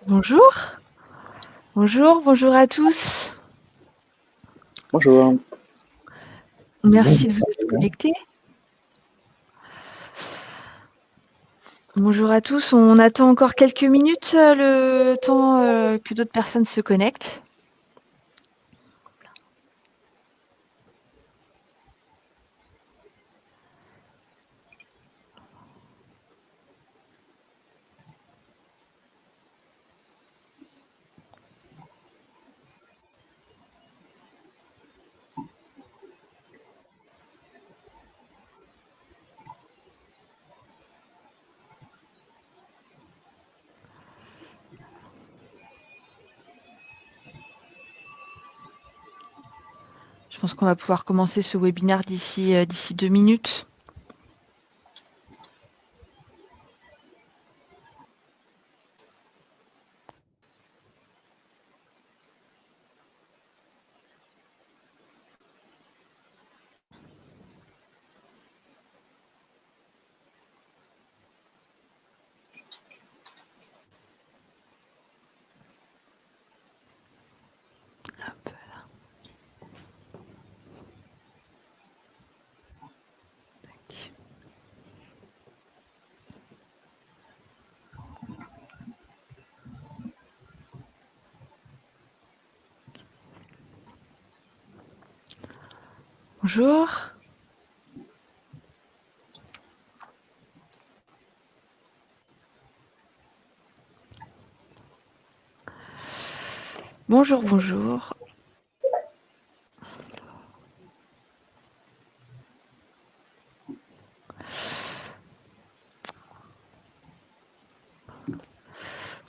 Bonjour, bonjour à tous. Bonjour. Merci de vous être connectés. Bonjour à tous. On attend encore quelques minutes, le temps que d'autres personnes se connectent. Je pense qu'on va pouvoir commencer ce webinaire d'ici 2 minutes. Bonjour. Bonjour.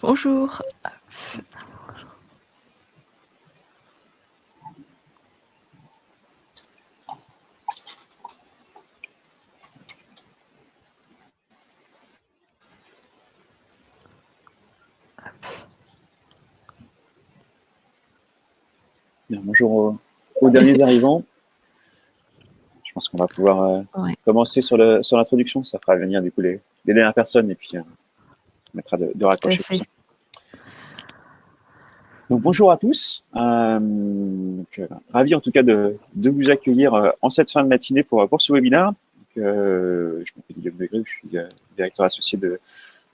Bonjour. Bien, bonjour aux derniers arrivants. Je pense qu'on va pouvoir Ouais, commencer sur l'introduction. Ça fera venir du coup les dernières personnes et puis on mettra de tout à raccrocher tout fait. ça. Donc bonjour à tous. Ravi en tout cas de vous accueillir en cette fin de matinée pour ce webinaire. Je m'appelle Guillaume Degré, je suis directeur associé de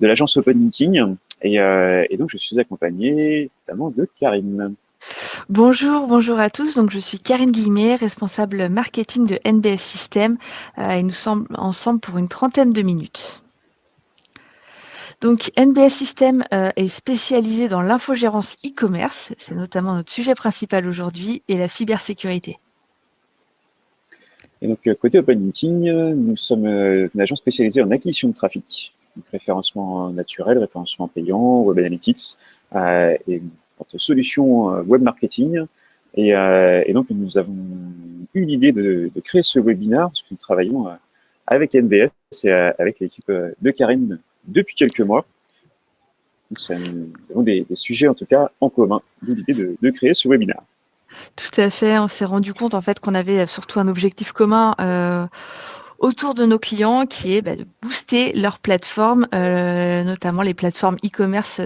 l'agence Open Meeting et donc je suis accompagné notamment de Karine. Bonjour à tous. Donc, je suis Karine Guillemet, responsable marketing de NBS System, et nous sommes ensemble pour une trentaine de minutes. Donc, NBS System est spécialisé dans l'infogérance e-commerce, c'est notamment notre sujet principal aujourd'hui, et la cybersécurité. Et donc, côté Open Meeting, nous sommes une agence spécialisée en acquisition de trafic, donc référencement naturel, référencement payant, web analytics, et une sorte de solution web marketing. Et donc, nous avons eu l'idée de créer ce webinaire, parce que nous travaillons avec NBS et avec l'équipe de Karine depuis quelques mois. Donc, nous avons des sujets, en tout cas, en commun, d'où l'idée de créer ce webinaire. Tout à fait, on s'est rendu compte en fait qu'on avait surtout un objectif commun autour de nos clients qui est de booster leur plateforme, notamment les plateformes e-commerce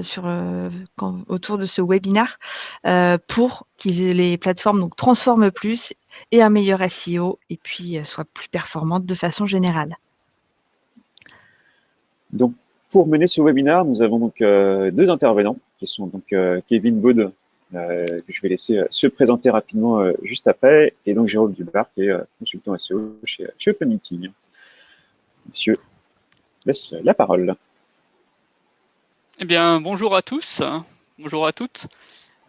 autour de ce webinaire, pour que les plateformes donc transforment plus et un meilleur SEO et puis soient plus performantes de façon générale. Donc, pour mener ce webinaire, nous avons donc deux intervenants qui sont donc Kevin Baud, que je vais laisser se présenter rapidement juste après, et donc Jérôme Dubar, qui est consultant SEO chez Open Meeting. Monsieur, je laisse la parole. Eh bien, bonjour à tous, bonjour à toutes.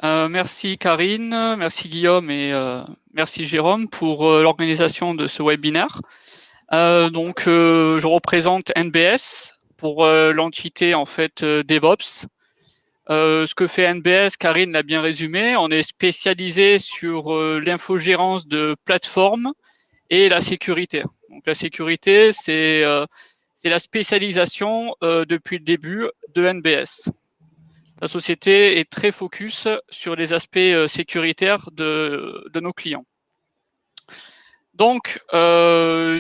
Merci Karine, merci Guillaume et merci Jérôme pour l'organisation de ce webinaire. Je représente NBS pour l'entité en fait DevOps. Ce que fait NBS, Karine l'a bien résumé, on est spécialisé sur l'infogérance de plateformes et la sécurité. Donc la sécurité, c'est la spécialisation depuis le début de NBS. La société est très focus sur les aspects sécuritaires de nos clients. Donc,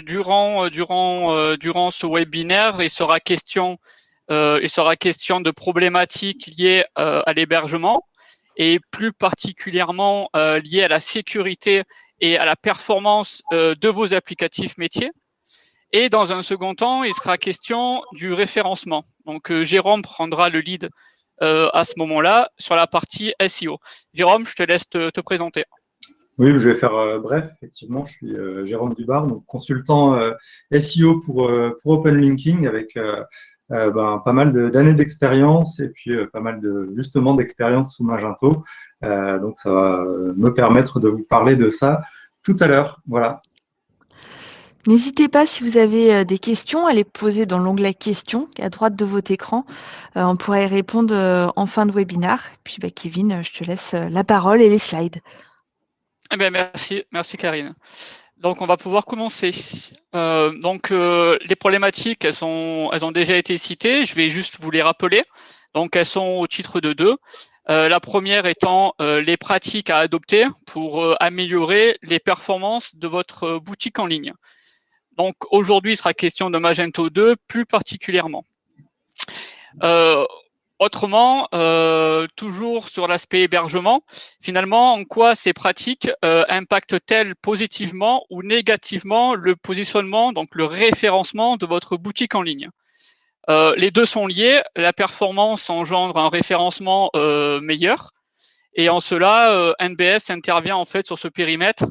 durant ce webinaire, il sera question il sera question de problématiques liées à l'hébergement et plus particulièrement liées à la sécurité et à la performance de vos applicatifs métiers. Et dans un second temps, il sera question du référencement. Donc, Jérôme prendra le lead à ce moment-là sur la partie SEO. Jérôme, je te laisse te présenter. Oui, je vais faire bref. Effectivement, je suis Jérôme Dubar, donc consultant SEO pour Open Linking avec pas mal d'années d'expérience et puis pas mal justement d'expérience sous Magento. Donc, ça va me permettre de vous parler de ça tout à l'heure. Voilà. N'hésitez pas, si vous avez des questions, à les poser dans l'onglet questions à droite de votre écran. On pourra y répondre en fin de webinaire. Puis Kevin, je te laisse la parole et les slides. Eh bien, merci Karine. Donc, on va pouvoir commencer. Les problématiques, elles ont déjà été citées. Je vais juste vous les rappeler. Donc, elles sont au titre de 2. La première étant les pratiques à adopter pour améliorer les performances de votre boutique en ligne. Donc, aujourd'hui, il sera question de Magento 2 plus particulièrement. Autrement, toujours sur l'aspect hébergement, finalement, en quoi ces pratiques impactent-elles positivement ou négativement le positionnement, donc le référencement de votre boutique en ligne? Les deux sont liés. La performance engendre un référencement meilleur, et en cela, NBS intervient en fait sur ce périmètre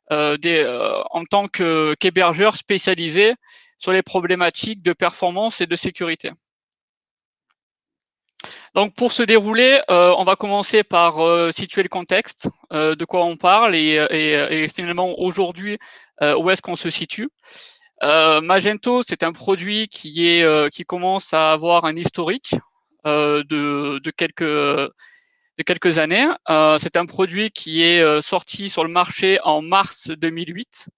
en tant qu'hébergeur spécialisé sur les problématiques de performance et de sécurité. Donc, pour se dérouler, on va commencer par situer le contexte, de quoi on parle et finalement aujourd'hui, où est-ce qu'on se situe. Magento, c'est un produit qui commence à avoir un historique de quelques années. C'est un produit qui est sorti sur le marché en mars 2008.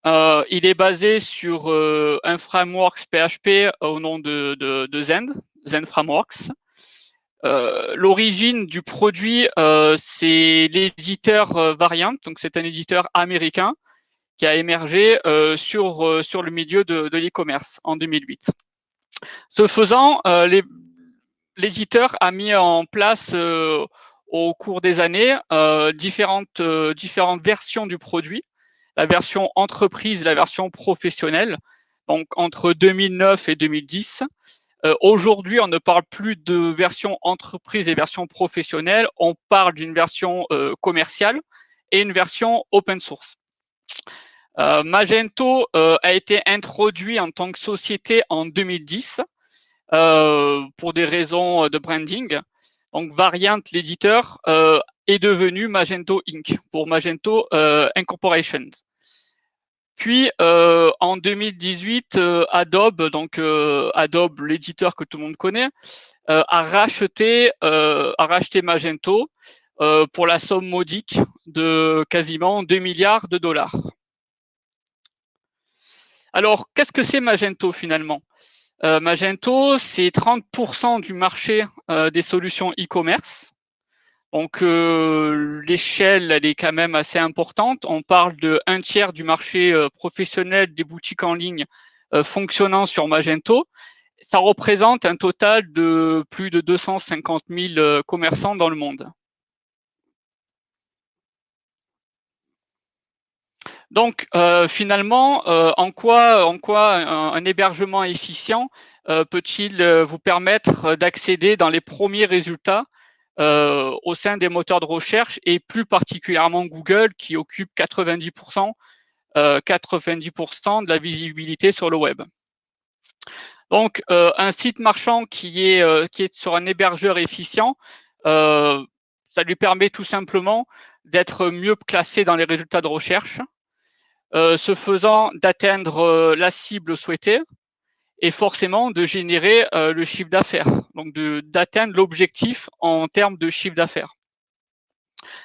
Il est basé sur un framework PHP au nom de Zend Frameworks. L'origine du produit, c'est l'éditeur Variant, donc c'est un éditeur américain qui a émergé sur le milieu de l'e-commerce en 2008. Ce faisant, l'éditeur a mis en place au cours des années différentes versions du produit, la version entreprise, la version professionnelle, donc entre 2009 et 2010. Aujourd'hui, on ne parle plus de version entreprise et version professionnelle, on parle d'une version commerciale et une version open source. Magento a été introduit en tant que société en 2010 pour des raisons de branding. Donc, Variant, l'éditeur, est devenu Magento Inc. pour Magento Incorporation. Puis, en 2018, Adobe, Adobe, l'éditeur que tout le monde connaît, a racheté Magento pour la somme modique de quasiment 2 milliards de dollars. Alors, qu'est-ce que c'est Magento finalement? Magento, c'est 30% du marché des solutions e-commerce. Donc, l'échelle, elle est quand même assez importante. On parle de 1/3 du marché professionnel des boutiques en ligne fonctionnant sur Magento. Ça représente un total de plus de 250 000 commerçants dans le monde. Donc, finalement, en quoi un hébergement efficient peut-il vous permettre d'accéder dans les premiers résultats au sein des moteurs de recherche et plus particulièrement Google qui occupe 90% de la visibilité sur le web. Donc, un site marchand qui est sur un hébergeur efficient, ça lui permet tout simplement d'être mieux classé dans les résultats de recherche, ce faisant d'atteindre la cible souhaitée et forcément de générer le chiffre d'affaires, donc d'atteindre l'objectif en termes de chiffre d'affaires.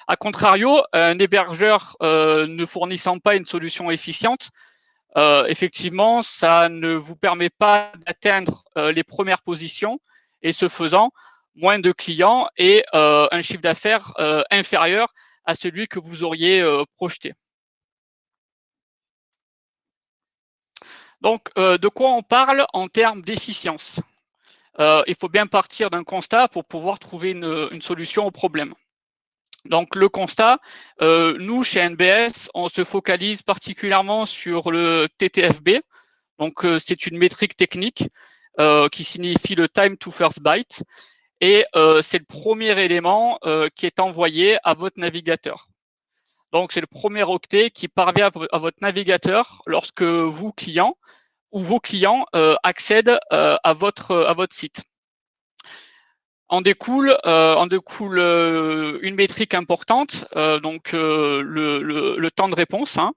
A contrario, un hébergeur ne fournissant pas une solution efficiente, effectivement, ça ne vous permet pas d'atteindre les premières positions et ce faisant, moins de clients et un chiffre d'affaires inférieur à celui que vous auriez projeté. Donc, de quoi on parle en termes d'efficience? il faut bien partir d'un constat pour pouvoir trouver une solution au problème. Donc le constat, nous chez NBS, on se focalise particulièrement sur le TTFB. Donc c'est une métrique technique qui signifie le time to first byte, et c'est le premier élément qui est envoyé à votre navigateur. Donc c'est le premier octet qui parvient à votre navigateur lorsque vous, client, ou vos clients accèdent à votre site. En découle une métrique importante, donc le temps de réponse. Hein.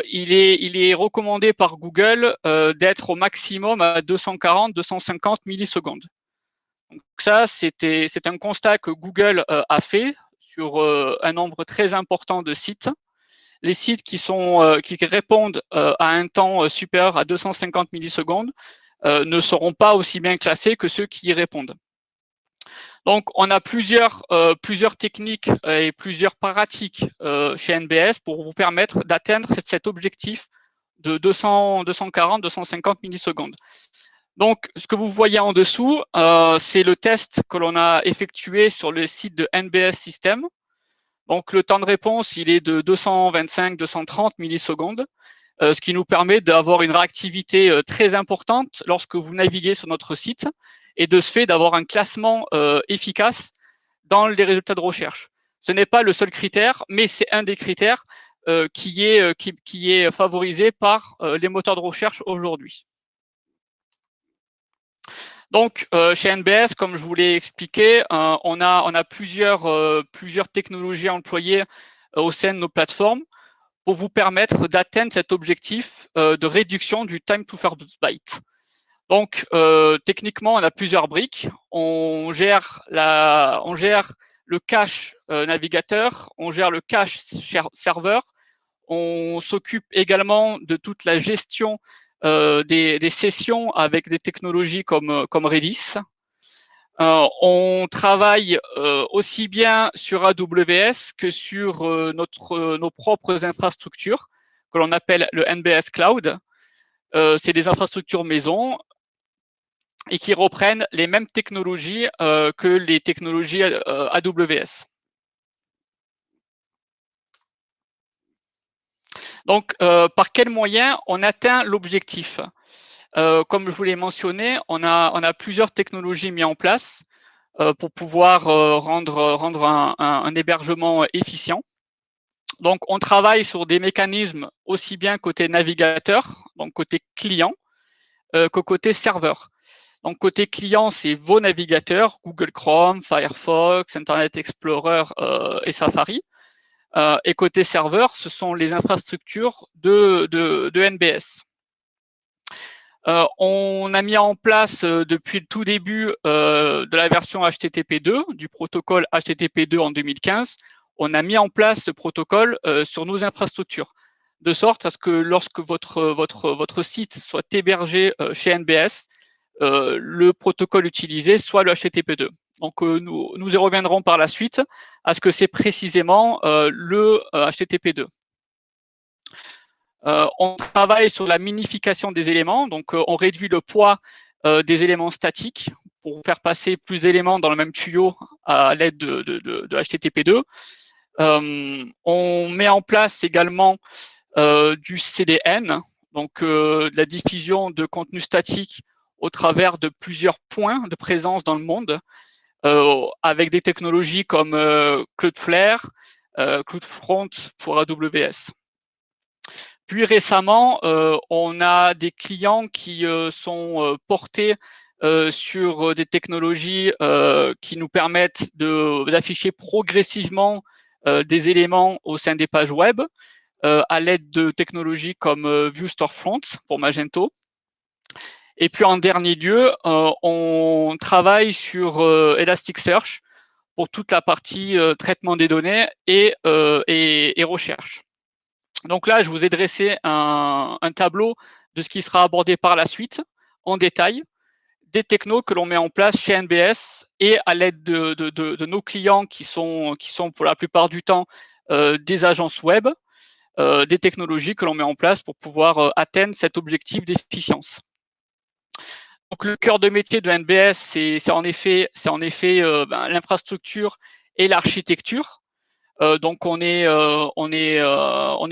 Il est recommandé par Google d'être au maximum à 240-250 millisecondes. Donc ça, c'est un constat que Google a fait sur un nombre très important de sites. Les sites qui répondent à un temps supérieur à 250 millisecondes ne seront pas aussi bien classés que ceux qui y répondent. Donc, on a plusieurs techniques et plusieurs pratiques chez NBS pour vous permettre d'atteindre cet objectif de 240-250 millisecondes. Donc, ce que vous voyez en dessous, c'est le test que l'on a effectué sur le site de NBS System. Donc, le temps de réponse, il est de 225-230 millisecondes, ce qui nous permet d'avoir une réactivité très importante lorsque vous naviguez sur notre site, et de ce fait d'avoir un classement efficace dans les résultats de recherche. Ce n'est pas le seul critère, mais c'est un des critères qui est favorisé par les moteurs de recherche aujourd'hui. Donc, chez NBS, comme je vous l'ai expliqué, on a plusieurs technologies employées au sein de nos plateformes pour vous permettre d'atteindre cet objectif de réduction du time to first byte. Donc, techniquement, on a plusieurs briques. On gère le cache navigateur, on gère le cache serveur, on s'occupe également de toute la gestion des sessions avec des technologies comme Redis. On travaille aussi bien sur AWS que sur nos propres infrastructures, que l'on appelle le NBS Cloud. C'est des infrastructures maison et qui reprennent les mêmes technologies que les technologies AWS. Donc, par quels moyens on atteint l'objectif? Comme je vous l'ai mentionné, on a plusieurs technologies mises en place pour pouvoir rendre un hébergement efficient. Donc, on travaille sur des mécanismes aussi bien côté navigateur, donc côté client, que côté serveur. Donc, côté client, c'est vos navigateurs, Google Chrome, Firefox, Internet Explorer et Safari. Et côté serveur, ce sont les infrastructures de NBS. On a mis en place depuis le tout début de la version HTTP2, du protocole HTTP2 en 2015, on a mis en place ce protocole sur nos infrastructures, de sorte à ce que lorsque votre site soit hébergé chez NBS, le protocole utilisé soit le HTTP2. Donc nous y reviendrons par la suite à ce que c'est précisément le HTTP2. On travaille sur la minification des éléments, donc on réduit le poids des éléments statiques pour faire passer plus d'éléments dans le même tuyau à l'aide de HTTP2. On met en place également du CDN, donc de la diffusion de contenu statique au travers de plusieurs points de présence dans le monde, avec des technologies comme Cloudflare, CloudFront pour AWS. Puis récemment, on a des clients qui sont portés sur des technologies qui nous permettent d'afficher progressivement des éléments au sein des pages web à l'aide de technologies comme View Storefront pour Magento. Et puis en dernier lieu, on travaille sur Elasticsearch pour toute la partie traitement des données et recherche. Donc là, je vous ai dressé un tableau de ce qui sera abordé par la suite, en détail, des technos que l'on met en place chez NBS et à l'aide de nos clients qui sont pour la plupart du temps des agences web, des technologies que l'on met en place pour pouvoir atteindre cet objectif d'efficience. Donc, le cœur de métier de NBS, c'est en effet l'infrastructure et l'architecture. Donc, on est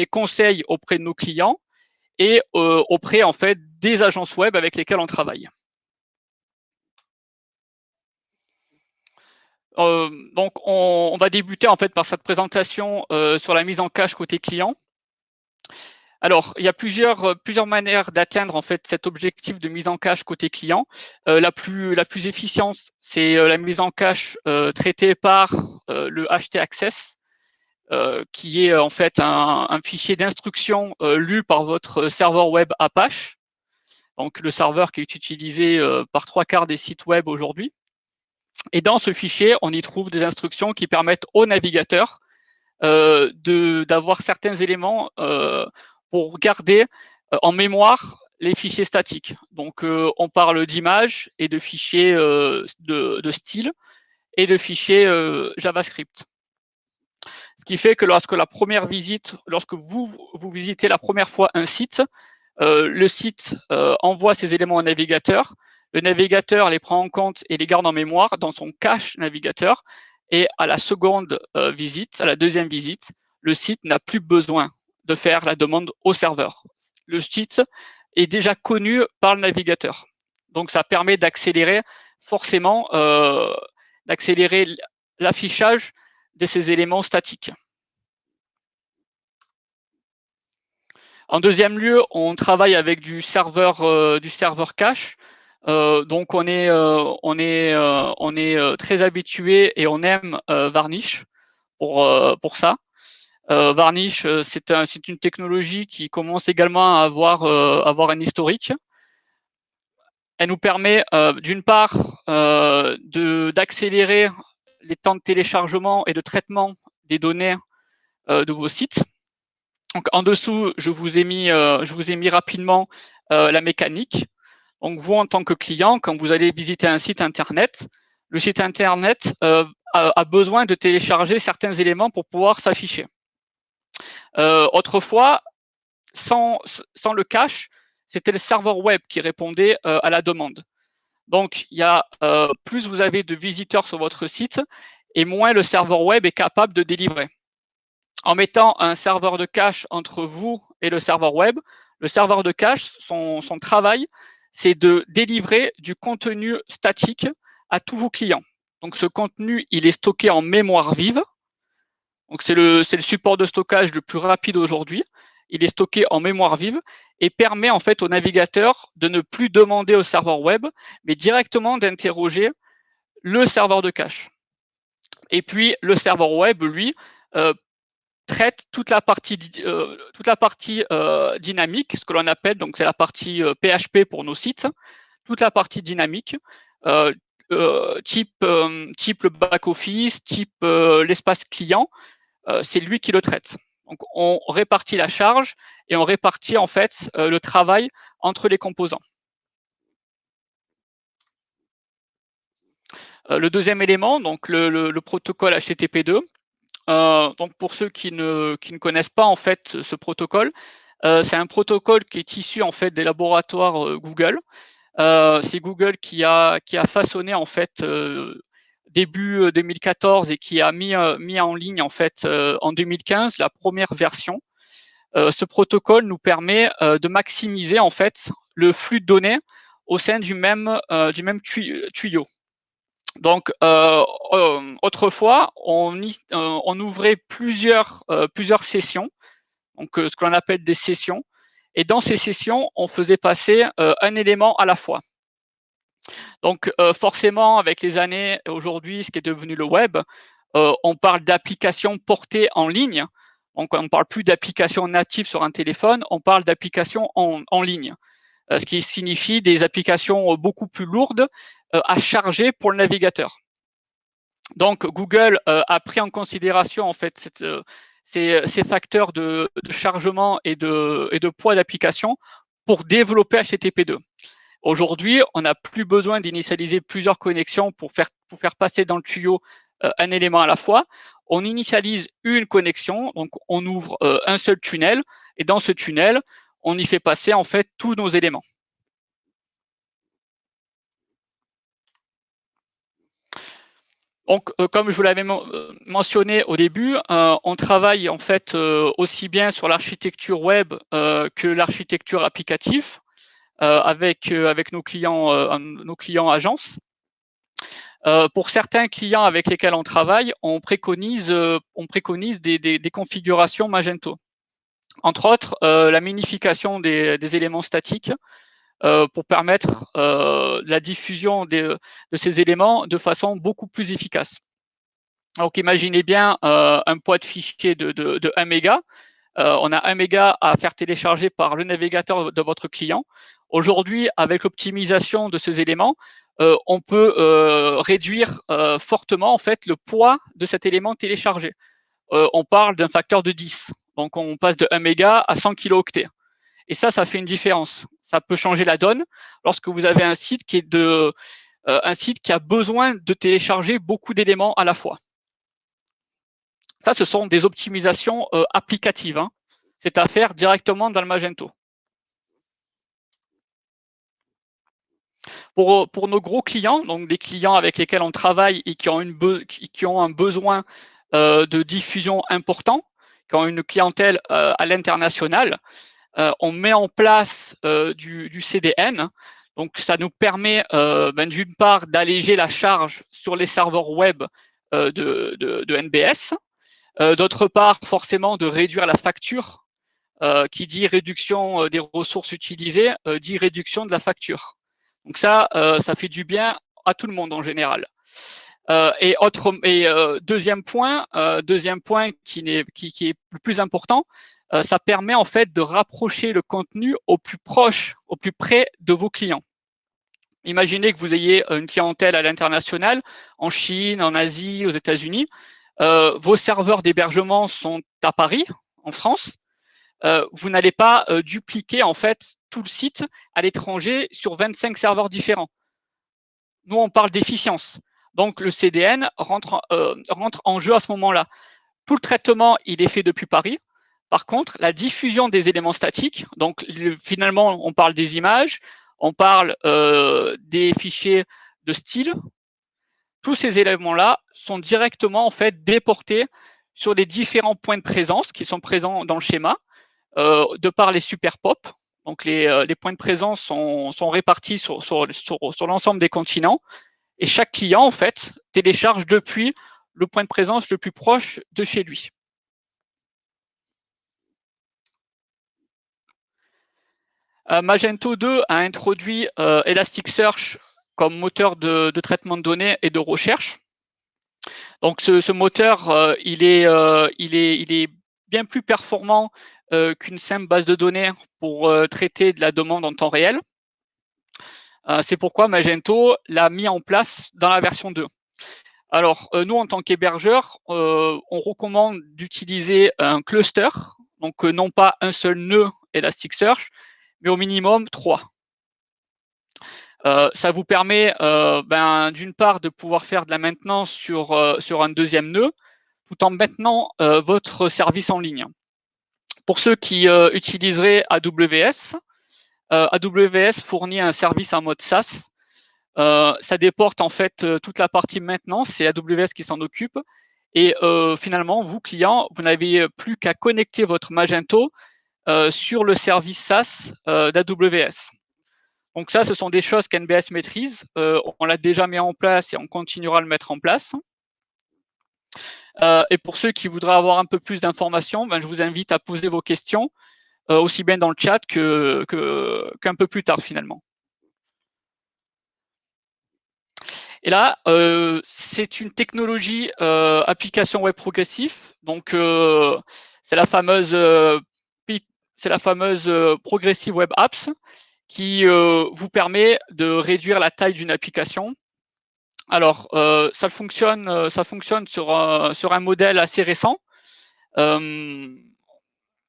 conseil auprès de nos clients et auprès en fait des agences web avec lesquelles on travaille. Donc, on va débuter en fait par cette présentation sur la mise en cache côté client. Alors, il y a plusieurs manières d'atteindre en fait cet objectif de mise en cache côté client. La plus efficiente, c'est la mise en cache traitée par le htaccess, qui est en fait un fichier d'instruction lu par votre serveur web Apache, donc le serveur qui est utilisé par 3/4 des sites web aujourd'hui. Et dans ce fichier, on y trouve des instructions qui permettent au navigateur d'avoir certains éléments pour garder en mémoire les fichiers statiques. Donc, on parle d'images et de fichiers de style et de fichiers JavaScript. Ce qui fait que lorsque vous visitez la première fois un site, le site envoie ces éléments au navigateur. Le navigateur les prend en compte et les garde en mémoire dans son cache navigateur. Et à la seconde visite, à la deuxième visite, le site n'a plus besoin de faire la demande au serveur. Le site est déjà connu par le navigateur. Donc, ça permet d'accélérer forcément l'affichage de ces éléments statiques. En deuxième lieu, on travaille avec du serveur cache. Donc, on est très habitué et on aime Varnish pour ça. Varnish, c'est une technologie qui commence également à avoir un historique. Elle nous permet d'une part d'accélérer les temps de téléchargement et de traitement des données de vos sites. Donc, en dessous, je vous ai mis rapidement la mécanique. Donc, vous, en tant que client, quand vous allez visiter un site Internet, le site Internet a besoin de télécharger certains éléments pour pouvoir s'afficher. Autrefois, sans le cache, c'était le serveur web qui répondait à la demande. Donc, plus vous avez de visiteurs sur votre site, et moins le serveur web est capable de délivrer. En mettant un serveur de cache entre vous et le serveur web, le serveur de cache, son travail, c'est de délivrer du contenu statique à tous vos clients. Donc, ce contenu, il est stocké en mémoire vive. Donc, c'est le support de stockage le plus rapide aujourd'hui. Il est stocké en mémoire vive et permet en fait au navigateur de ne plus demander au serveur web, mais directement d'interroger le serveur de cache. Et puis, le serveur web, lui, traite toute la partie dynamique, ce que l'on appelle, donc c'est la partie PHP pour nos sites, toute la partie dynamique, type le back-office, type l'espace client, c'est lui qui le traite. Donc, on répartit la charge et on répartit en fait le travail entre les composants. Le deuxième élément, donc le protocole HTTP2. Donc, pour ceux qui ne connaissent pas en fait ce protocole, c'est un protocole qui est issu en fait des laboratoires Google. C'est Google qui a façonné en fait début 2014 et qui a mis en ligne en fait en 2015 la première version. Ce protocole nous permet de maximiser en fait le flux de données au sein du même tuyau. Donc, autrefois, on ouvrait plusieurs sessions, donc ce que l'on appelle des sessions. Et dans ces sessions, on faisait passer un élément à la fois. Donc, forcément, avec les années, aujourd'hui, ce qui est devenu le web, on parle d'applications portées en ligne. Donc, on ne parle plus d'applications natives sur un téléphone, on parle d'applications en ligne. Ce qui signifie des applications beaucoup plus lourdes à charger pour le navigateur. Donc, Google a pris en considération en fait ces facteurs de chargement et de poids d'application pour développer HTTP2. Aujourd'hui, on n'a plus besoin d'initialiser plusieurs connexions pour faire passer dans le tuyau un élément à la fois. On initialise une connexion, donc on ouvre un seul tunnel, et dans ce tunnel, on y fait passer en fait tous nos éléments. Donc, comme je vous l'avais mentionné au début, on travaille en fait aussi bien sur l'architecture web que l'architecture applicative avec nos clients agences. Pour certains clients avec lesquels on travaille, on préconise des configurations Magento. Entre autres, la minification des éléments statiques pour permettre la diffusion de ces éléments de façon beaucoup plus efficace. Donc, imaginez bien un poids de fichier de 1 méga. On a 1 méga à faire télécharger par le navigateur de votre client. Aujourd'hui, avec l'optimisation de ces éléments, on peut réduire fortement en fait le poids de cet élément téléchargé. On parle d'un facteur de 10. Donc, on passe de 1 méga à 100 kilooctets. Et ça fait une différence. Ça peut changer la donne lorsque vous avez un site qui a besoin de télécharger beaucoup d'éléments à la fois. Ça, ce sont des optimisations applicatives. Hein. C'est à faire directement dans le Magento. Pour nos gros clients, donc des clients avec lesquels on travaille et qui ont un besoin de diffusion important, qui ont une clientèle à l'international, on met en place du CDN. Donc, ça nous permet d'une part d'alléger la charge sur les serveurs web de NBS, d'autre part, forcément, de réduire la facture. Qui dit réduction des ressources utilisées, dit réduction de la facture. Donc ça fait du bien à tout le monde en général. Deuxième point qui est le plus important, ça permet en fait de rapprocher le contenu au plus près de vos clients. Imaginez que vous ayez une clientèle à l'international, en Chine, en Asie, aux États-Unis. Vos serveurs d'hébergement sont à Paris, en France. Vous n'allez pas dupliquer en fait tout le site à l'étranger sur 25 serveurs différents. Nous, on parle d'efficience. Donc, le CDN rentre en jeu à ce moment-là. Tout le traitement, il est fait depuis Paris. Par contre, la diffusion des éléments statiques, donc finalement, on parle des images, on parle des fichiers de style. Tous ces éléments-là sont directement en fait déportés sur les différents points de présence qui sont présents dans le schéma, de par les super pop. Donc, les points de présence sont répartis sur l'ensemble des continents. Et chaque client, en fait, télécharge depuis le point de présence le plus proche de chez lui. Magento 2 a introduit Elasticsearch comme moteur de traitement de données et de recherche. Donc, ce moteur, il est bien plus performant qu'une simple base de données pour traiter de la demande en temps réel. C'est pourquoi Magento l'a mis en place dans la version 2. Alors, nous, en tant qu'hébergeur, on recommande d'utiliser un cluster, donc non pas un seul nœud Elasticsearch, mais au minimum 3. Ça vous permet d'une part de pouvoir faire de la maintenance sur un deuxième nœud, tout en maintenant votre service en ligne. Pour ceux qui utiliseraient AWS, AWS fournit un service en mode SaaS. Ça déporte en fait toute la partie maintenance, c'est AWS qui s'en occupe. Et finalement, vous, client, vous n'avez plus qu'à connecter votre Magento sur le service SaaS d'AWS. Donc ça, ce sont des choses qu'NBS maîtrise. On l'a déjà mis en place et on continuera à le mettre en place. Et pour ceux qui voudraient avoir un peu plus d'informations, je vous invite à poser vos questions, aussi bien dans le chat qu'un peu plus tard finalement. Et là, c'est une technologie application web progressive. Donc, c'est la fameuse Progressive Web Apps qui vous permet de réduire la taille d'une application. Alors, ça fonctionne sur un modèle assez récent.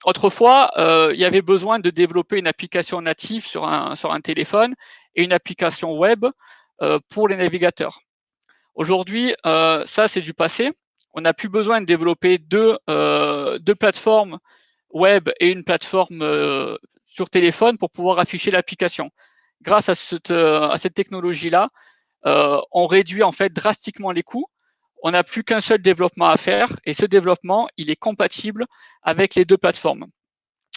Autrefois, il y avait besoin de développer une application native sur un téléphone et une application web pour les navigateurs. Aujourd'hui, ça, c'est du passé. On n'a plus besoin de développer deux plateformes web et une plateforme sur téléphone pour pouvoir afficher l'application. Grâce à cette technologie-là, on réduit en fait drastiquement les coûts. on n'a plus qu'un seul développement à faire et ce développement, il est compatible avec les deux plateformes.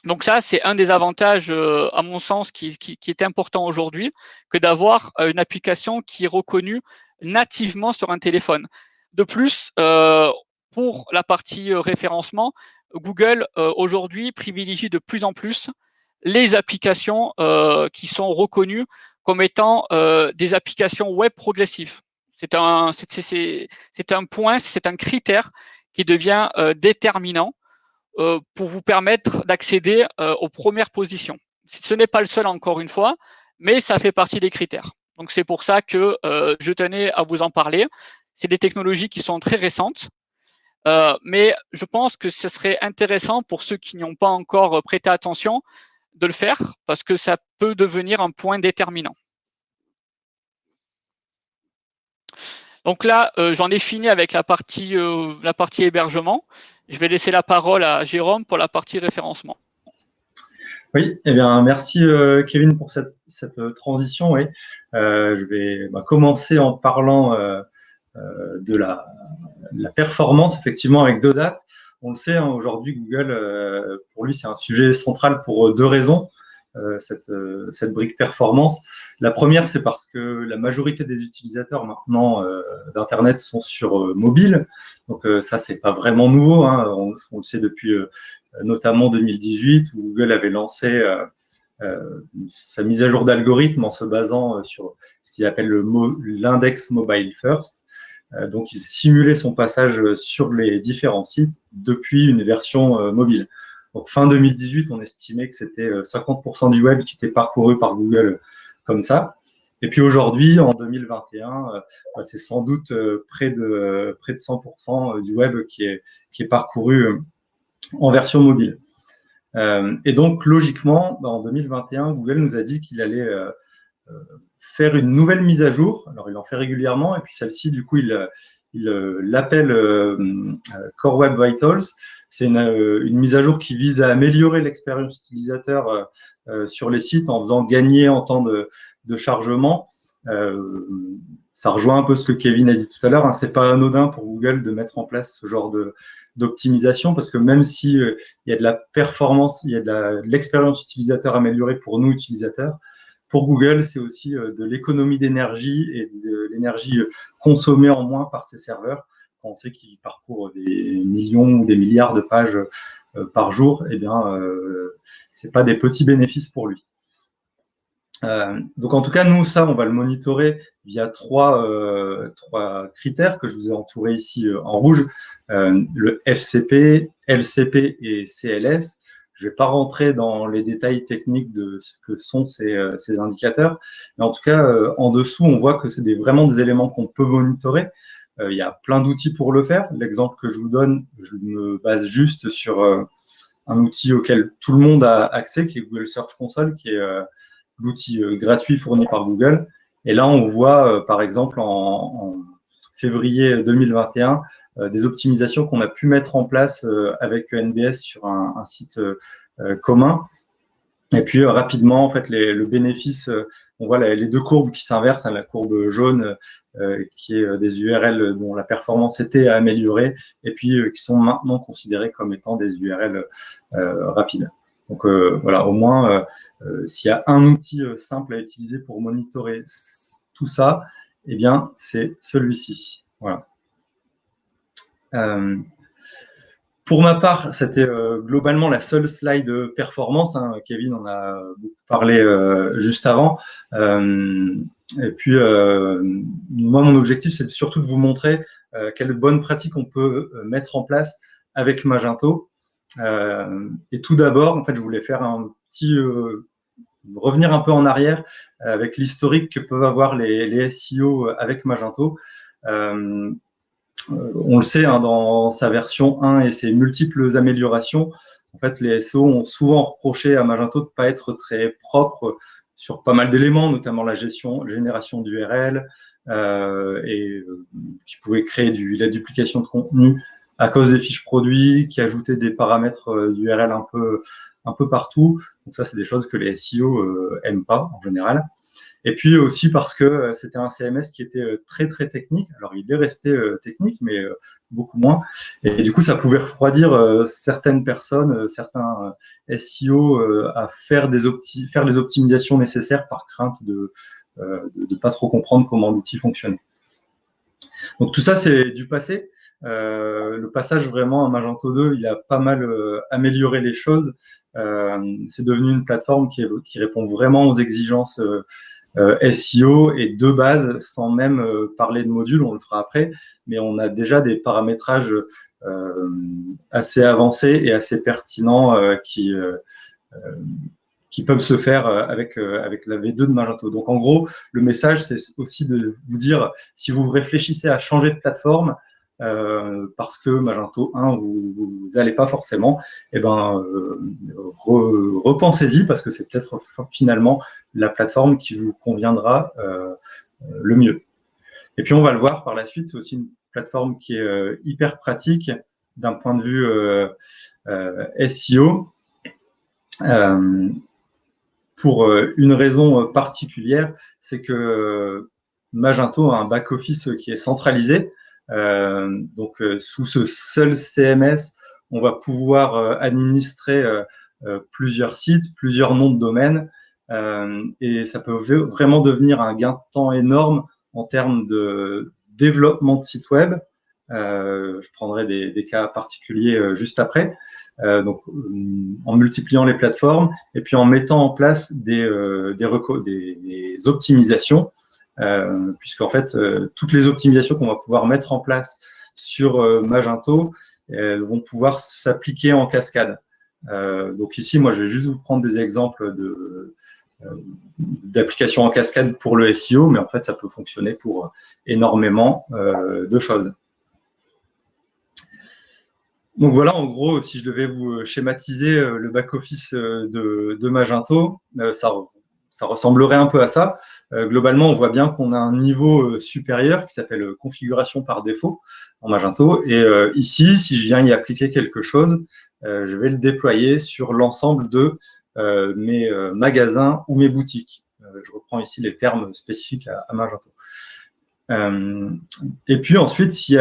Donc ça, c'est un des avantages, à mon sens, qui est important aujourd'hui, que d'avoir une application qui est reconnue nativement sur un téléphone. De plus, pour la partie référencement, Google aujourd'hui privilégie de plus en plus les applications qui sont reconnues comme étant des applications web progressives. C'est un point, c'est un critère qui devient déterminant pour vous permettre d'accéder aux premières positions. Ce n'est pas le seul, encore une fois, mais ça fait partie des critères. Donc c'est pour ça que je tenais à vous en parler. C'est des technologies qui sont très récentes, mais je pense que ce serait intéressant pour ceux qui n'y ont pas encore prêté attention de le faire, parce que ça peut devenir un point déterminant. Donc là, j'en ai fini avec la partie hébergement. Je vais laisser la parole à Jérôme pour la partie référencement. Oui, eh bien, merci Kevin pour cette transition. Oui. Je vais commencer en parlant de la performance, effectivement, avec deux dates. On le sait, hein, aujourd'hui, Google, pour lui, c'est un sujet central pour deux raisons, cette brique performance. La première, c'est parce que la majorité des utilisateurs maintenant d'Internet sont sur mobile. Donc ça, c'est pas vraiment nouveau. Hein. On le sait depuis notamment 2018, où Google avait lancé sa mise à jour d'algorithme en se basant sur ce qu'il appelle l'index mobile first. Donc, il simulait son passage sur les différents sites depuis une version mobile. Donc, fin 2018, on estimait que c'était 50% du web qui était parcouru par Google comme ça. Et puis aujourd'hui, en 2021, c'est sans doute près de 100% du web qui est parcouru en version mobile. Et donc, logiquement, en 2021, Google nous a dit qu'il allait faire une nouvelle mise à jour. Alors, il en fait régulièrement, et puis celle-ci, du coup, il l'appelle Core Web Vitals. C'est une mise à jour qui vise à améliorer l'expérience utilisateur sur les sites en faisant gagner en temps de chargement. Ça rejoint un peu ce que Kevin a dit tout à l'heure. Hein, c'est pas anodin pour Google de mettre en place ce genre d'optimisation, parce que même si il y a de la performance, il y a de l'expérience utilisateur améliorée pour nous utilisateurs, pour Google, c'est aussi de l'économie d'énergie et de l'énergie consommée en moins par ses serveurs. Quand on sait qu'ils parcourent des millions ou des milliards de pages par jour, eh bien, c'est pas des petits bénéfices pour lui. Donc en tout cas, nous, ça, on va le monitorer via trois critères que je vous ai entourés ici en rouge, le FCP, LCP et CLS. Je ne vais pas rentrer dans les détails techniques de ce que sont ces indicateurs, mais en tout cas, en dessous, on voit que c'est vraiment des éléments qu'on peut monitorer. Il y a plein d'outils pour le faire. L'exemple que je vous donne, je me base juste sur un outil auquel tout le monde a accès, qui est Google Search Console, qui est l'outil gratuit fourni par Google. Et là, on voit, par exemple, en février 2021, des optimisations qu'on a pu mettre en place avec NBS sur un site commun. Et puis, rapidement, en fait, le bénéfice, on voit les deux courbes qui s'inversent, hein, la courbe jaune qui est des URL dont la performance était améliorée, et puis qui sont maintenant considérées comme étant des URL rapides. Donc voilà, au moins, s'il y a un outil simple à utiliser pour monitorer tout ça, eh bien, c'est celui-ci. Voilà. Pour ma part, c'était globalement la seule slide performance. Hein. Kevin en a beaucoup parlé juste avant. Et puis, moi, mon objectif, c'est surtout de vous montrer quelles bonnes pratiques on peut mettre en place avec Magento. Et tout d'abord, en fait, je voulais faire un petit revenir un peu en arrière avec l'historique que peuvent avoir les SEO avec Magento. On le sait, hein, dans sa version 1 et ses multiples améliorations, en fait, les SEO ont souvent reproché à Magento de ne pas être très propre sur pas mal d'éléments, notamment la génération d'URL qui pouvait créer la duplication de contenu à cause des fiches produits, qui ajoutaient des paramètres d'URL un peu partout. Donc ça, c'est des choses que les SEO aiment pas en général. Et puis aussi parce que c'était un CMS qui était très très technique. Alors il est resté technique, mais beaucoup moins. Et du coup, ça pouvait refroidir certaines personnes, certains SEO à faire les optimisations nécessaires par crainte de pas trop comprendre comment l'outil fonctionnait. Donc tout ça, c'est du passé. Le passage vraiment à Magento 2, il a pas mal amélioré les choses. C'est devenu une plateforme qui répond vraiment aux exigences SEO et de base, sans même parler de modules, on le fera après, mais on a déjà des paramétrages assez avancés et assez pertinents qui peuvent se faire avec la V2 de Magento. Donc en gros, le message, c'est aussi de vous dire, si vous réfléchissez à changer de plateforme, parce que Magento 1, vous n'allez pas forcément, eh ben, repensez-y, parce que c'est peut-être finalement la plateforme qui vous conviendra le mieux. Et puis on va le voir par la suite, c'est aussi une plateforme qui est hyper pratique d'un point de vue SEO. Pour une raison particulière, c'est que Magento a un back-office qui est centralisé. Donc, sous ce seul CMS, on va pouvoir administrer plusieurs sites, plusieurs noms de domaine, et ça peut vraiment devenir un gain de temps énorme en termes de développement de sites web. Je prendrai des cas particuliers juste après. Donc, en multipliant les plateformes et puis en mettant en place des optimisations, puisqu'en fait, toutes les optimisations qu'on va pouvoir mettre en place sur Magento vont pouvoir s'appliquer en cascade. Donc ici, moi, je vais juste vous prendre des exemples d'applications en cascade pour le SEO, mais en fait, ça peut fonctionner pour énormément de choses. Donc voilà, en gros, si je devais vous schématiser le back-office de Magento, ça ressemblerait un peu à ça. Globalement, on voit bien qu'on a un niveau supérieur qui s'appelle configuration par défaut en Magento. Et ici, si je viens y appliquer quelque chose, je vais le déployer sur l'ensemble de mes magasins ou mes boutiques. Je reprends ici les termes spécifiques à Magento. Et puis ensuite, si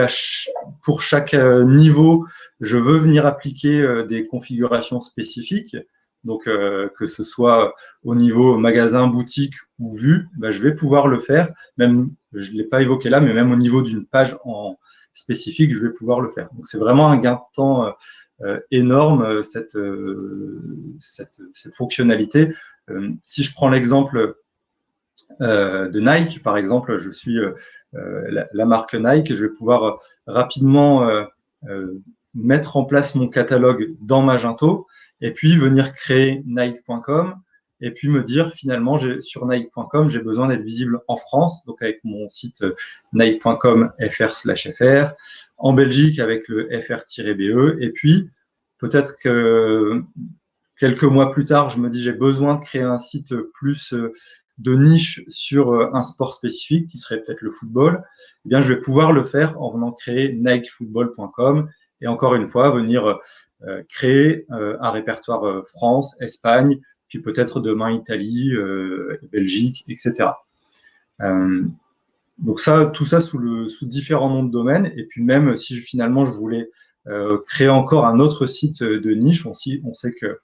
pour chaque niveau, je veux venir appliquer des configurations spécifiques, donc que ce soit au niveau magasin, boutique ou vue, ben, je vais pouvoir le faire. Même, je ne l'ai pas évoqué là, mais même au niveau d'une page en spécifique, je vais pouvoir le faire. Donc c'est vraiment un gain de temps énorme, cette fonctionnalité. Si je prends l'exemple de Nike, par exemple, je suis la marque Nike, je vais pouvoir rapidement mettre en place mon catalogue dans Magento et puis venir créer Nike.com et puis me dire finalement sur Nike.com, j'ai besoin d'être visible en France, donc avec mon site Nike.com fr/fr, en Belgique avec le fr-be, et puis peut-être que quelques mois plus tard, je me dis j'ai besoin de créer un site plus de niche sur un sport spécifique, qui serait peut-être le football, eh bien, je vais pouvoir le faire en venant créer nikefootball.com et encore une fois, venir créer un répertoire France, Espagne, puis peut-être demain Italie, Belgique, etc. Donc ça, tout ça sous différents noms de domaines. Et puis même si finalement je voulais créer encore un autre site de niche, on sait que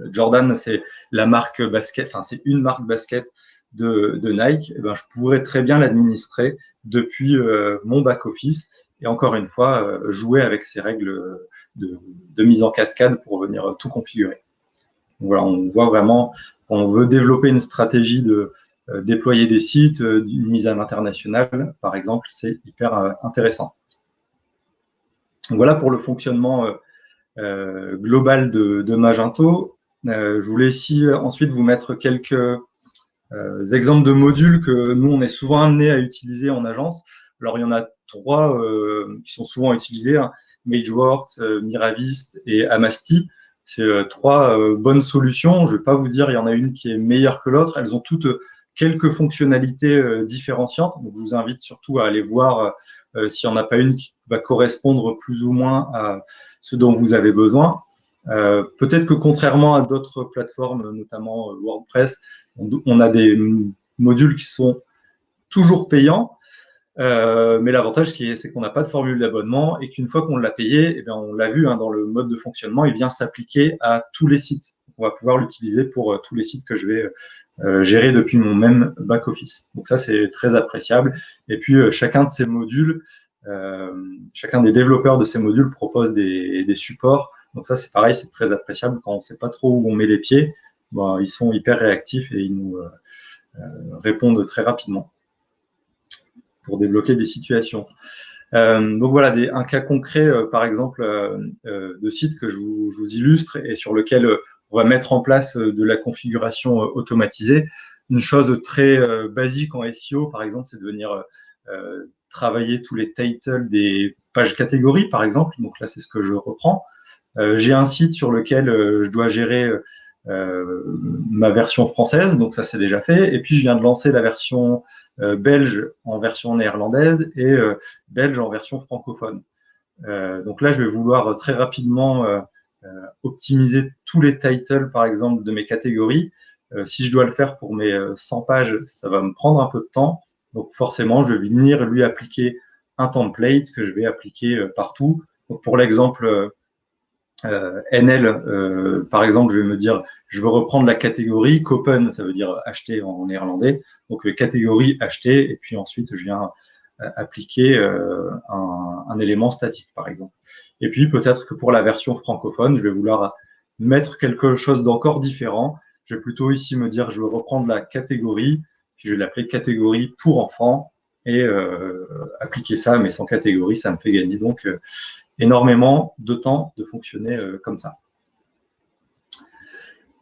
Jordan, c'est la marque basket, enfin c'est une marque basket de Nike, et ben, je pourrais très bien l'administrer depuis mon back-office et encore une fois jouer avec ces règles de mise en cascade pour venir tout configurer. Donc, voilà, on voit vraiment qu'on veut développer une stratégie de déployer des sites, une mise à l'international, par exemple, c'est hyper intéressant. Donc, voilà pour le fonctionnement global de Magento. Je voulais ici ensuite vous mettre quelques exemples de modules que nous, on est souvent amenés à utiliser en agence. Alors, il y en a 3 qui sont souvent utilisés, hein, MageWorks, Miravist et Amasti. C'est 3 bonnes solutions. Je ne vais pas vous dire il y en a une qui est meilleure que l'autre. Elles ont toutes quelques fonctionnalités différenciantes. Donc, je vous invite surtout à aller voir s'il n'y en a pas une qui va correspondre plus ou moins à ce dont vous avez besoin. Peut-être que contrairement à d'autres plateformes, notamment WordPress, on a des modules qui sont toujours payants. Mais l'avantage, c'est qu'on n'a pas de formule d'abonnement et qu'une fois qu'on l'a payé, eh bien, on l'a vu dans le mode de fonctionnement, il vient s'appliquer à tous les sites. On va pouvoir l'utiliser pour tous les sites que je vais gérer depuis mon même back-office. Donc ça, c'est très appréciable. Et puis, chacun de ces modules, chacun des développeurs de ces modules propose des supports. Donc ça, c'est pareil, c'est très appréciable. Quand on ne sait pas trop où on met les pieds, ben, ils sont hyper réactifs et ils nous répondent très rapidement pour débloquer des situations. Donc voilà, un cas concret, par exemple, de site que je vous illustre et sur lequel on va mettre en place de la configuration automatisée. Une chose très basique en SEO, par exemple, c'est de venir travailler tous les titles des pages catégories, par exemple. Donc là, c'est ce que je reprends. J'ai un site sur lequel je dois gérer ma version française, donc ça c'est déjà fait. Et puis je viens de lancer la version belge en version néerlandaise et belge en version francophone. Donc là, je vais vouloir très rapidement optimiser tous les titles, par exemple, de mes catégories. Si je dois le faire pour mes 100 pages, ça va me prendre un peu de temps. Donc forcément, je vais venir lui appliquer un template que je vais appliquer partout. Donc pour l'exemple NL, par exemple, je vais me dire, je veux reprendre la catégorie Kopen, ça veut dire acheter en néerlandais, donc catégorie acheter, et puis ensuite je viens appliquer un élément statique, par exemple. Et puis peut-être que pour la version francophone, je vais vouloir mettre quelque chose d'encore différent. Je vais plutôt ici me dire, je veux reprendre la catégorie, puis je vais l'appeler catégorie pour enfants, et appliquer ça, mais sans catégorie, ça me fait gagner donc énormément de temps de fonctionner comme ça.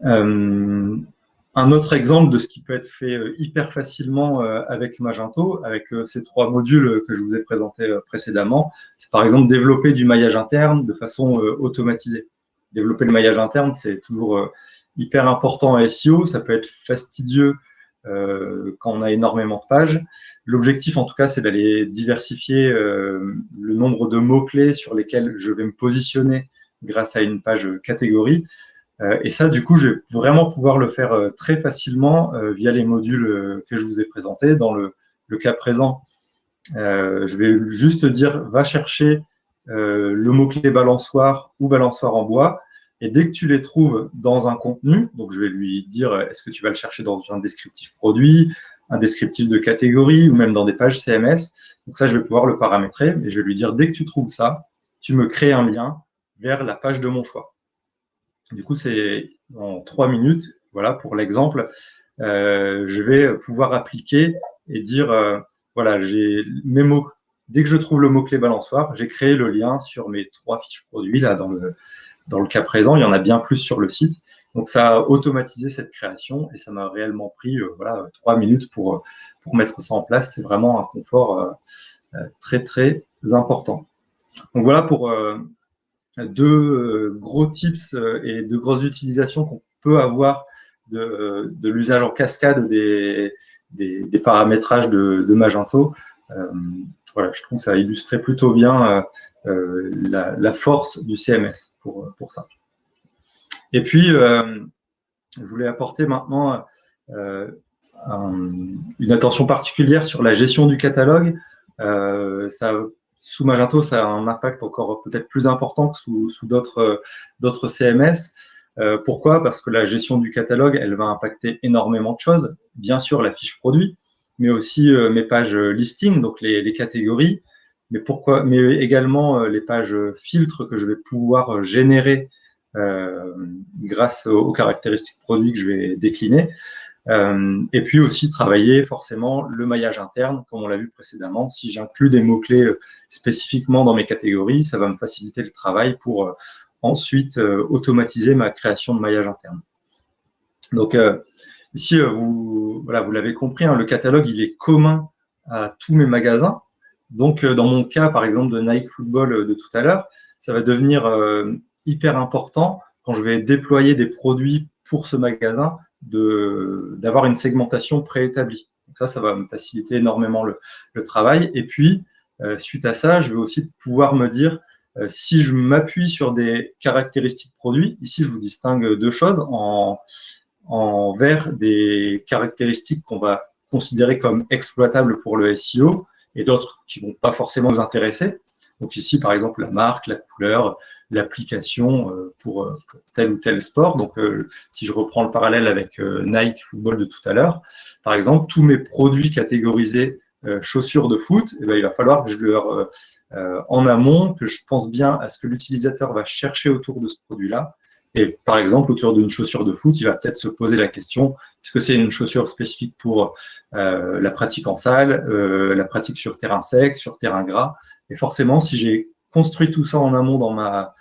Un autre exemple de ce qui peut être fait hyper facilement avec Magento, avec ces 3 modules que je vous ai présentés précédemment, c'est par exemple développer du maillage interne de façon automatisée. Développer le maillage interne, c'est toujours hyper important en SEO, ça peut être fastidieux quand on a énormément de pages. L'objectif, en tout cas, c'est d'aller diversifier le nombre de mots-clés sur lesquels je vais me positionner grâce à une page catégorie. Et ça, du coup, je vais vraiment pouvoir le faire très facilement via les modules que je vous ai présentés. Dans le cas présent, je vais juste dire, va chercher le mot-clé balançoire ou balançoire en bois. Et dès que tu les trouves dans un contenu, donc je vais lui dire, est-ce que tu vas le chercher dans un descriptif produit, un descriptif de catégorie ou même dans des pages CMS. Donc ça, je vais pouvoir le paramétrer et je vais lui dire, dès que tu trouves ça, tu me crées un lien vers la page de mon choix. Du coup, c'est en 3 minutes, voilà, pour l'exemple, je vais pouvoir appliquer et dire, voilà, j'ai mes mots. Dès que je trouve le mot-clé balançoire, j'ai créé le lien sur mes 3 fiches produits, là, dans le cas présent, il y en a bien plus sur le site. Donc, ça a automatisé cette création et ça m'a réellement pris 3 minutes pour mettre ça en place. C'est vraiment un confort très, très important. Donc, voilà pour 2 gros tips et 2 grosses utilisations qu'on peut avoir de l'usage en cascade des paramétrages de Magento. Voilà, je trouve que ça illustrait plutôt bien la force du CMS pour ça. Et puis, je voulais apporter maintenant une attention particulière sur la gestion du catalogue. Sous Magento, ça a un impact encore peut-être plus important que sous d'autres CMS. Pourquoi? Parce que la gestion du catalogue, elle va impacter énormément de choses. Bien sûr, la fiche produit, mais aussi mes pages listing, donc les catégories, mais également les pages filtres que je vais pouvoir générer grâce aux caractéristiques produits que je vais décliner. Et puis aussi travailler forcément le maillage interne, comme on l'a vu précédemment. Si j'inclus des mots-clés spécifiquement dans mes catégories, ça va me faciliter le travail pour ensuite automatiser ma création de maillage interne. Donc ici, vous l'avez compris, le catalogue, il est commun à tous mes magasins. Donc, dans mon cas, par exemple, de Nike Football de tout à l'heure, ça va devenir hyper important quand je vais déployer des produits pour ce magasin, d'avoir une segmentation préétablie. Donc ça va me faciliter énormément le travail. Et puis, suite à ça, je vais aussi pouvoir me dire, si je m'appuie sur des caractéristiques produits, ici, je vous distingue 2 choses. En vert, des caractéristiques qu'on va considérés comme exploitables pour le SEO et d'autres qui vont pas forcément nous intéresser. Donc ici, par exemple, la marque, la couleur, l'application pour tel ou tel sport. Donc, si je reprends le parallèle avec Nike Football de tout à l'heure, par exemple, tous mes produits catégorisés chaussures de foot, eh ben, il va falloir que je leur, en amont, que je pense bien à ce que l'utilisateur va chercher autour de ce produit-là. Et par exemple, autour d'une chaussure de foot, il va peut-être se poser la question, est-ce que c'est une chaussure spécifique pour la pratique en salle, la pratique sur terrain sec, sur terrain gras? Et forcément, si j'ai construit tout ça en amont dans ma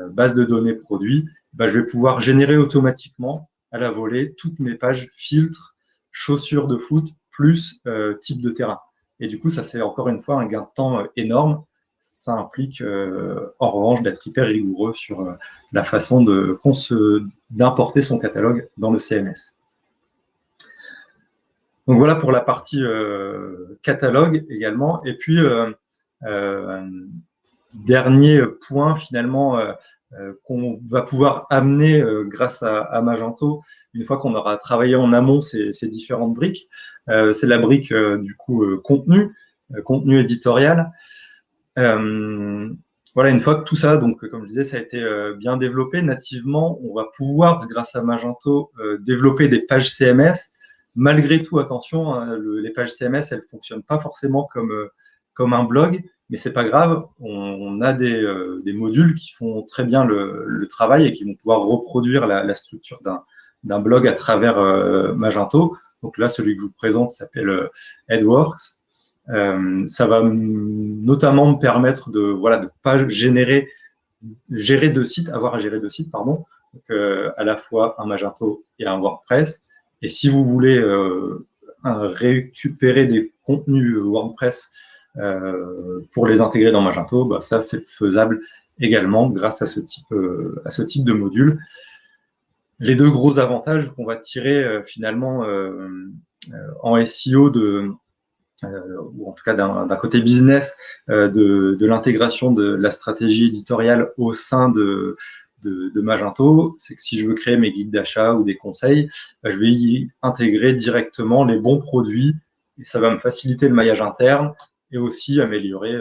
base de données produits, ben, je vais pouvoir générer automatiquement à la volée toutes mes pages filtres, chaussures de foot, plus type de terrain. Et du coup, ça c'est encore une fois un gain de temps énorme. Ça implique en revanche d'être hyper rigoureux sur la façon d'importer son catalogue dans le CMS. Donc voilà pour la partie catalogue également. Et puis, dernier point finalement qu'on va pouvoir amener grâce à Magento, une fois qu'on aura travaillé en amont ces différentes briques, c'est la brique du coup contenu éditorial. Voilà, une fois que tout ça, donc comme je disais, ça a été bien développé nativement, on va pouvoir, grâce à Magento, développer des pages CMS. Malgré tout, attention, hein, les pages CMS, elles ne fonctionnent pas forcément comme un blog, mais c'est pas grave, on a des modules qui font très bien le travail et qui vont pouvoir reproduire la structure d'un blog à travers Magento. Donc là, celui que je vous présente s'appelle Edworks. Ça va notamment me permettre de pas gérer deux sites, avoir à gérer deux sites, pardon. Donc, à la fois un Magento et un WordPress. Et si vous voulez récupérer des contenus WordPress pour les intégrer dans Magento, bah, ça c'est faisable également grâce à ce type de module. Les deux gros avantages qu'on va tirer finalement en SEO ou en tout cas d'un côté business de l'intégration de la stratégie éditoriale au sein de Magento, c'est que si je veux créer mes guides d'achat ou des conseils, je vais y intégrer directement les bons produits et ça va me faciliter le maillage interne et aussi améliorer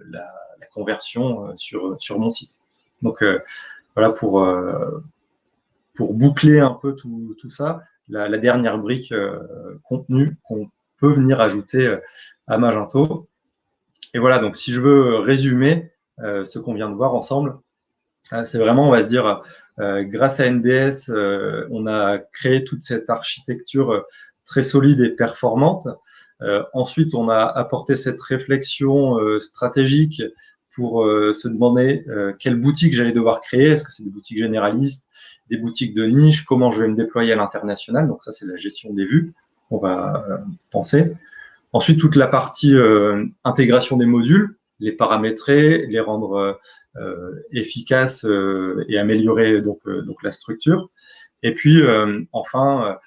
la conversion sur mon site. Donc voilà pour boucler un peu tout ça, la dernière brique contenu qu'on peut venir ajouter à Magento. Et voilà, donc si je veux résumer ce qu'on vient de voir ensemble, c'est vraiment, on va se dire, grâce à NBS, on a créé toute cette architecture très solide et performante. Ensuite, on a apporté cette réflexion stratégique pour se demander quelle boutique j'allais devoir créer. Est-ce que c'est des boutiques généralistes, des boutiques de niche, comment je vais me déployer à l'international. Donc ça, c'est la gestion des vues qu'on va penser. Ensuite, toute la partie intégration des modules, les paramétrer, les rendre efficaces et améliorer donc la structure. Et puis, enfin,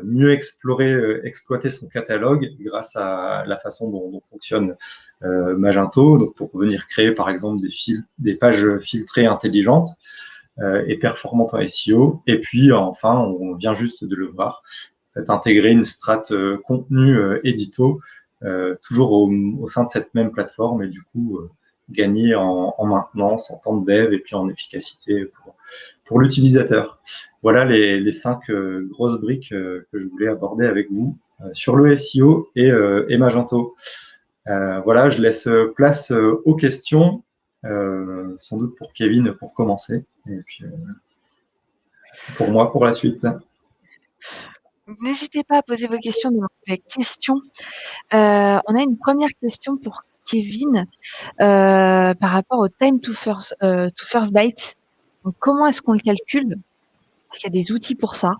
mieux exploiter son catalogue grâce à la façon dont fonctionne Magento, donc pour venir créer par exemple des pages filtrées intelligentes et performantes en SEO. Et puis, enfin, on vient juste de le voir, intégrer une strate contenu édito, toujours au sein de cette même plateforme et du coup gagner en maintenance, en temps de dev et puis en efficacité pour l'utilisateur. Voilà les 5 grosses briques que je voulais aborder avec vous sur le SEO et Magento. Voilà, je laisse place aux questions, sans doute pour Kevin pour commencer, et puis pour moi pour la suite. N'hésitez pas à poser vos questions dans les questions. On a une première question pour Kevin par rapport au time to first byte. Donc, comment est-ce qu'on le calcule? Est-ce qu'il y a des outils pour ça?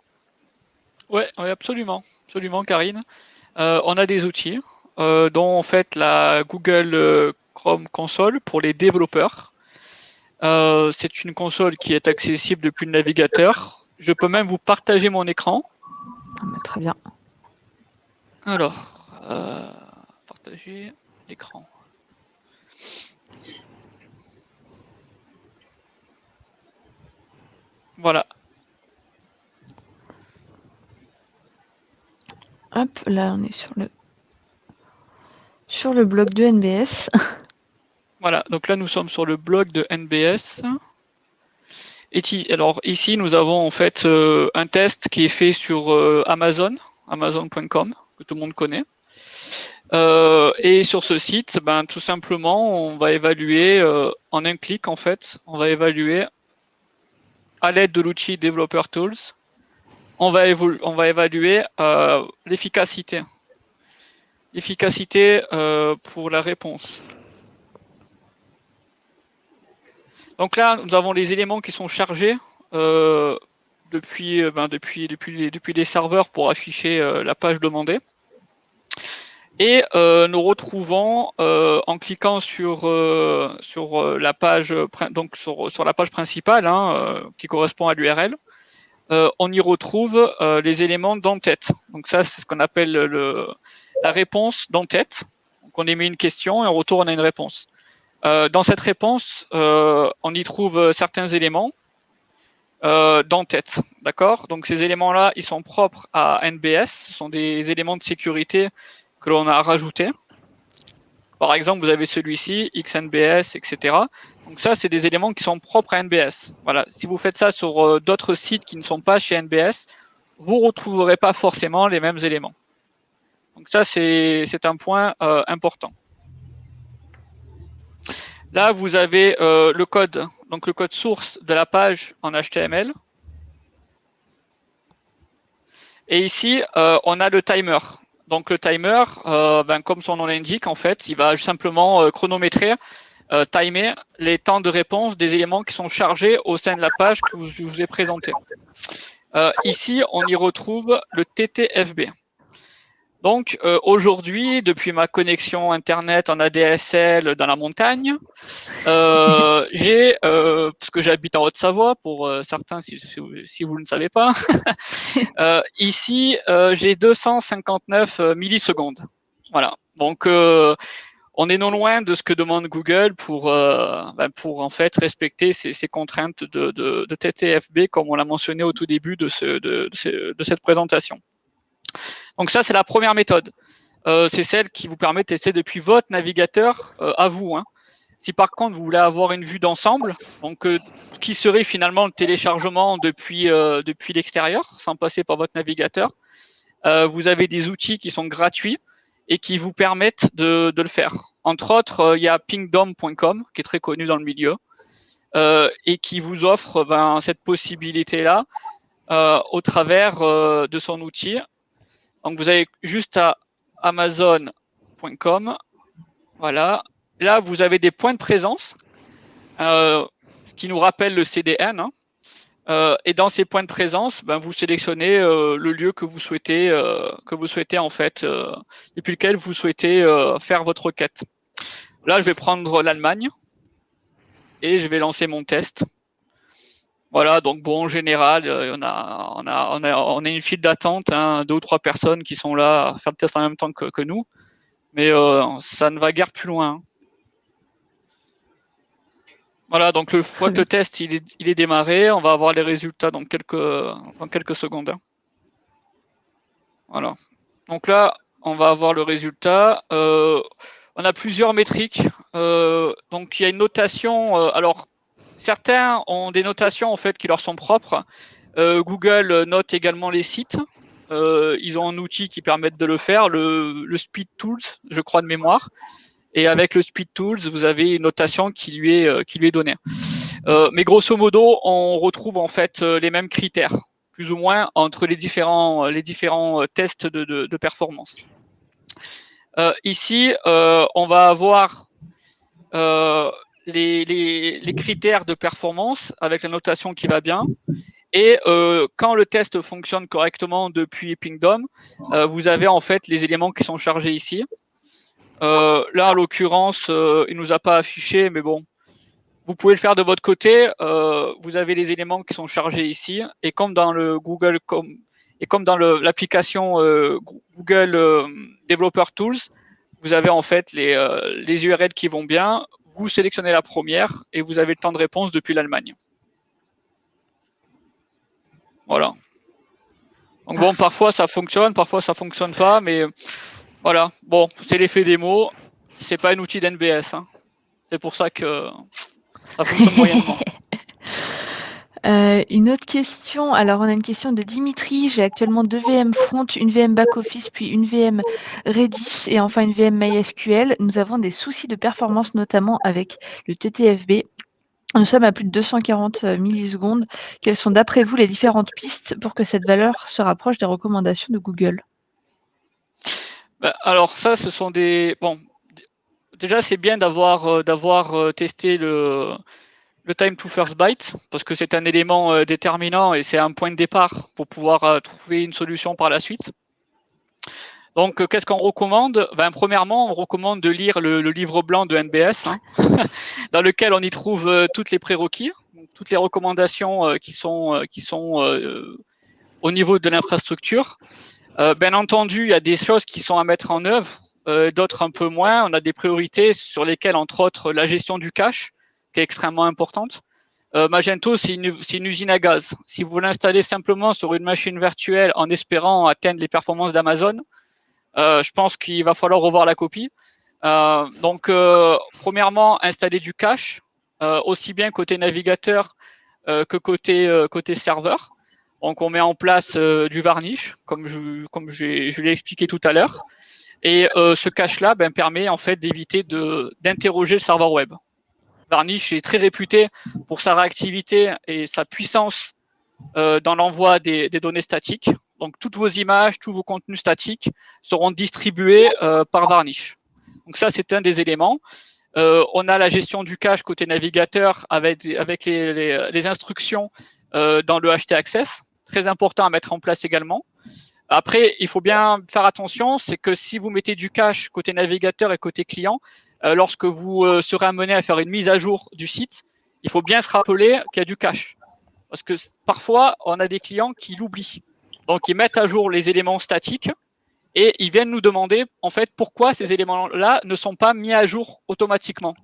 Oui, absolument, Karine. On a des outils, dont en fait la Google Chrome Console pour les développeurs. C'est une console qui est accessible depuis le navigateur. Je peux même vous partager mon écran. Très bien. Alors, partager l'écran. Voilà. Hop, là on est sur le blog de NBS. Voilà, donc là nous sommes sur le blog de NBS. Alors ici nous avons en fait un test qui est fait sur amazon.com, que tout le monde connaît. Et sur ce site, tout simplement, on va évaluer en un clic en fait, on va évaluer à l'aide de l'outil Developer Tools, on va évaluer l'efficacité. L'efficacité pour la réponse. Donc là, nous avons les éléments qui sont chargés depuis les serveurs pour afficher la page demandée. Et nous retrouvons en cliquant sur la page, donc sur la page principale qui correspond à l'URL, on y retrouve les éléments d'en-tête. Donc ça, c'est ce qu'on appelle la réponse d'en-tête. Donc on émet une question et en retour, on a une réponse. Dans cette réponse, on y trouve certains éléments d'en-tête. D'accord ? Donc ces éléments-là, ils sont propres à NBS. Ce sont des éléments de sécurité que l'on a rajoutés. Par exemple, vous avez celui-ci, XNBS, etc. Donc ça, c'est des éléments qui sont propres à NBS. Voilà. Si vous faites ça sur d'autres sites qui ne sont pas chez NBS, vous ne retrouverez pas forcément les mêmes éléments. Donc ça, c'est un point important. Là, vous avez le code, donc le code source de la page en HTML. Et ici, on a le timer. Donc le timer, comme son nom l'indique, en fait, il va simplement chronométrer, timer les temps de réponse des éléments qui sont chargés au sein de la page que je vous ai présentée. Ici, on y retrouve le TTFB. Donc aujourd'hui, depuis ma connexion Internet en ADSL dans la montagne, parce que j'habite en Haute-Savoie, pour certains si vous ne savez pas, ici j'ai 259 millisecondes. Voilà. Donc on est non loin de ce que demande Google pour en fait respecter ces contraintes de TTFB, comme on l'a mentionné au tout début de cette présentation. Donc ça, c'est la première méthode. C'est celle qui vous permet de tester depuis votre navigateur à vous. Si par contre, vous voulez avoir une vue d'ensemble, donc qui serait finalement le téléchargement depuis l'extérieur, sans passer par votre navigateur, vous avez des outils qui sont gratuits et qui vous permettent de le faire. Entre autres, il y a pingdom.com, qui est très connu dans le milieu, et qui vous offre cette possibilité-là au travers de son outil. Donc, vous avez juste à amazon.com. Voilà. Là, vous avez des points de présence qui nous rappellent le CDN. Et dans ces points de présence, vous sélectionnez le lieu que vous souhaitez en fait, depuis lequel vous souhaitez faire votre requête. Là, je vais prendre l'Allemagne et je vais lancer mon test. Voilà, donc bon, en général, on a une file d'attente, 2 ou 3 personnes qui sont là à faire le test en même temps que nous, mais ça ne va guère plus loin. Voilà, donc une fois que le test il est démarré, on va avoir les résultats dans quelques secondes. Voilà. Donc là, on va avoir le résultat. On a plusieurs métriques. Donc il y a une notation. Alors certains ont des notations en fait qui leur sont propres. Google note également les sites. Ils ont un outil qui permet de le faire, le Speed Tools, je crois de mémoire. Et avec le Speed Tools, vous avez une notation qui lui est donnée. Mais grosso modo, on retrouve en fait les mêmes critères, plus ou moins, entre les différents tests de performance. Ici, on va avoir les critères de performance avec la notation qui va bien. Et quand le test fonctionne correctement depuis Pingdom, vous avez en fait les éléments qui sont chargés ici. Là, en l'occurrence, il nous a pas affiché, mais bon, vous pouvez le faire de votre côté. Vous avez les éléments qui sont chargés ici, et comme dans le Google, comme dans l'application Google Developer Tools, vous avez en fait les URL qui vont bien. Vous sélectionnez la première et vous avez le temps de réponse depuis l'Allemagne. Voilà. Donc bon, parfois ça fonctionne pas, mais voilà. Bon, c'est l'effet démo. C'est pas un outil d'NBS. Hein. C'est pour ça que ça fonctionne moyennement. Une autre question. Alors, on a une question de Dimitri. J'ai actuellement 2 VM front, une VM back-office, puis une VM Redis et enfin une VM MySQL. Nous avons des soucis de performance, notamment avec le TTFB. Nous sommes à plus de 240 millisecondes. Quelles sont, d'après vous, les différentes pistes pour que cette valeur se rapproche des recommandations de Google? Alors ça, ce sont des... Bon, déjà, c'est bien d'avoir testé le time to first byte, parce que c'est un élément déterminant et c'est un point de départ pour pouvoir trouver une solution par la suite. Donc, qu'est-ce qu'on recommande? Premièrement, on recommande de lire le livre blanc de NBS, hein, dans lequel on y trouve toutes les prérequis, toutes les recommandations qui sont au niveau de l'infrastructure. Bien entendu, il y a des choses qui sont à mettre en œuvre, d'autres un peu moins. On a des priorités sur lesquelles, entre autres, la gestion du cache, qui est extrêmement importante. Magento, c'est une usine à gaz. Si vous l'installez simplement sur une machine virtuelle en espérant atteindre les performances d'Amazon, je pense qu'il va falloir revoir la copie. Donc, premièrement, installer du cache, aussi bien côté navigateur que côté serveur. Donc, on met en place du varnish, comme je l'ai expliqué tout à l'heure. Et ce cache-là permet en fait d'éviter d'interroger le serveur web. Varnish est très réputé pour sa réactivité et sa puissance dans l'envoi des données statiques. Donc, toutes vos images, tous vos contenus statiques seront distribués par Varnish. Donc, ça, c'est un des éléments. On a la gestion du cache côté navigateur avec les instructions dans le htaccess. Très important à mettre en place également. Après, il faut bien faire attention, c'est que si vous mettez du cache côté navigateur et côté client, lorsque vous serez amené à faire une mise à jour du site, il faut bien se rappeler qu'il y a du cache. Parce que parfois, on a des clients qui l'oublient. Donc, ils mettent à jour les éléments statiques et ils viennent nous demander, en fait, pourquoi ces éléments-là ne sont pas mis à jour automatiquement.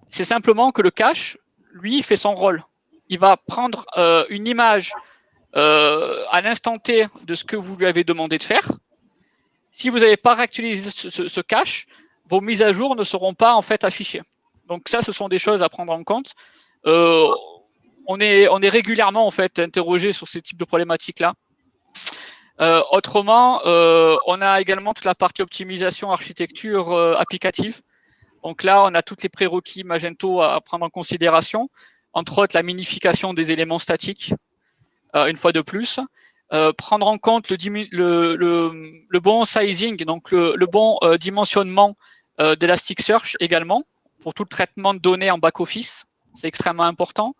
C'est simplement que le cache, lui, fait son rôle. Il va prendre une image à l'instant T de ce que vous lui avez demandé de faire. Si vous n'avez pas réactualisé ce cache, vos mises à jour ne seront pas en fait affichées. Donc ça, ce sont des choses à prendre en compte. On est régulièrement en fait interrogé sur ce type de problématiques-là. Autrement, on a également toute la partie optimisation architecture applicative. Donc là, on a toutes les prérequis Magento à prendre en considération, entre autres la minification des éléments statiques, une fois de plus. Prendre en compte le bon sizing, donc le bon dimensionnement d'Elasticsearch également, pour tout le traitement de données en back-office. C'est extrêmement important.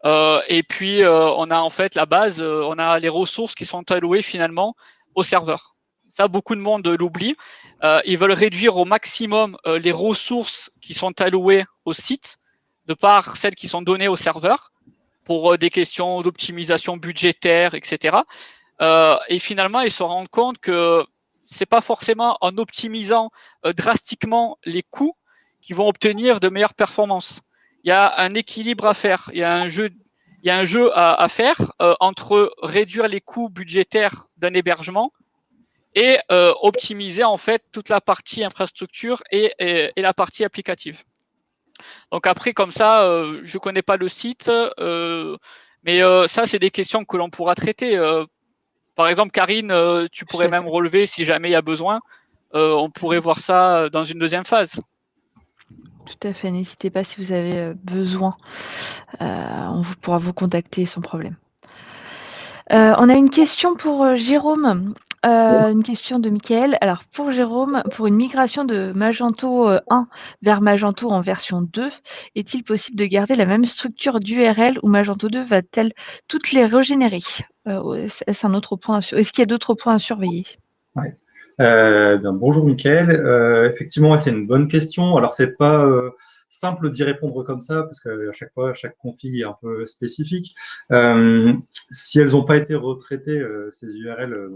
Et puis, on a en fait la base, on a les ressources qui sont allouées finalement au serveur. Ça, beaucoup de monde l'oublie. Ils veulent réduire au maximum les ressources qui sont allouées au site, de par celles qui sont données au serveur, pour des questions d'optimisation budgétaire, etc. Et finalement, ils se rendent compte que c'est pas forcément en optimisant drastiquement les coûts qu'ils vont obtenir de meilleures performances. Il y a un équilibre à faire, il y a un jeu à faire entre réduire les coûts budgétaires d'un hébergement et optimiser en fait toute la partie infrastructure et la partie applicative. Donc après, comme ça, je ne connais pas le site, mais ça, c'est des questions que l'on pourra traiter. Par exemple, Karine, tu pourrais même relever si jamais il y a besoin. On pourrait voir ça dans une deuxième phase. Tout à fait, n'hésitez pas si vous avez besoin. On pourra vous contacter sans problème. On a une question pour Jérôme. Une question de Michael. Alors, pour Jérôme, pour une migration de Magento 1 vers Magento en version 2, est-il possible de garder la même structure d'URL ou Magento 2 va-t-elle toutes les régénérer? Est-ce un autre point Est-ce qu'il y a d'autres points à surveiller? Ouais. Bonjour Mickaël. Effectivement, c'est une bonne question. Alors, c'est pas simple d'y répondre comme ça parce qu'à chaque fois, chaque config est un peu spécifique. Si elles n'ont pas été retraitées, ces URL,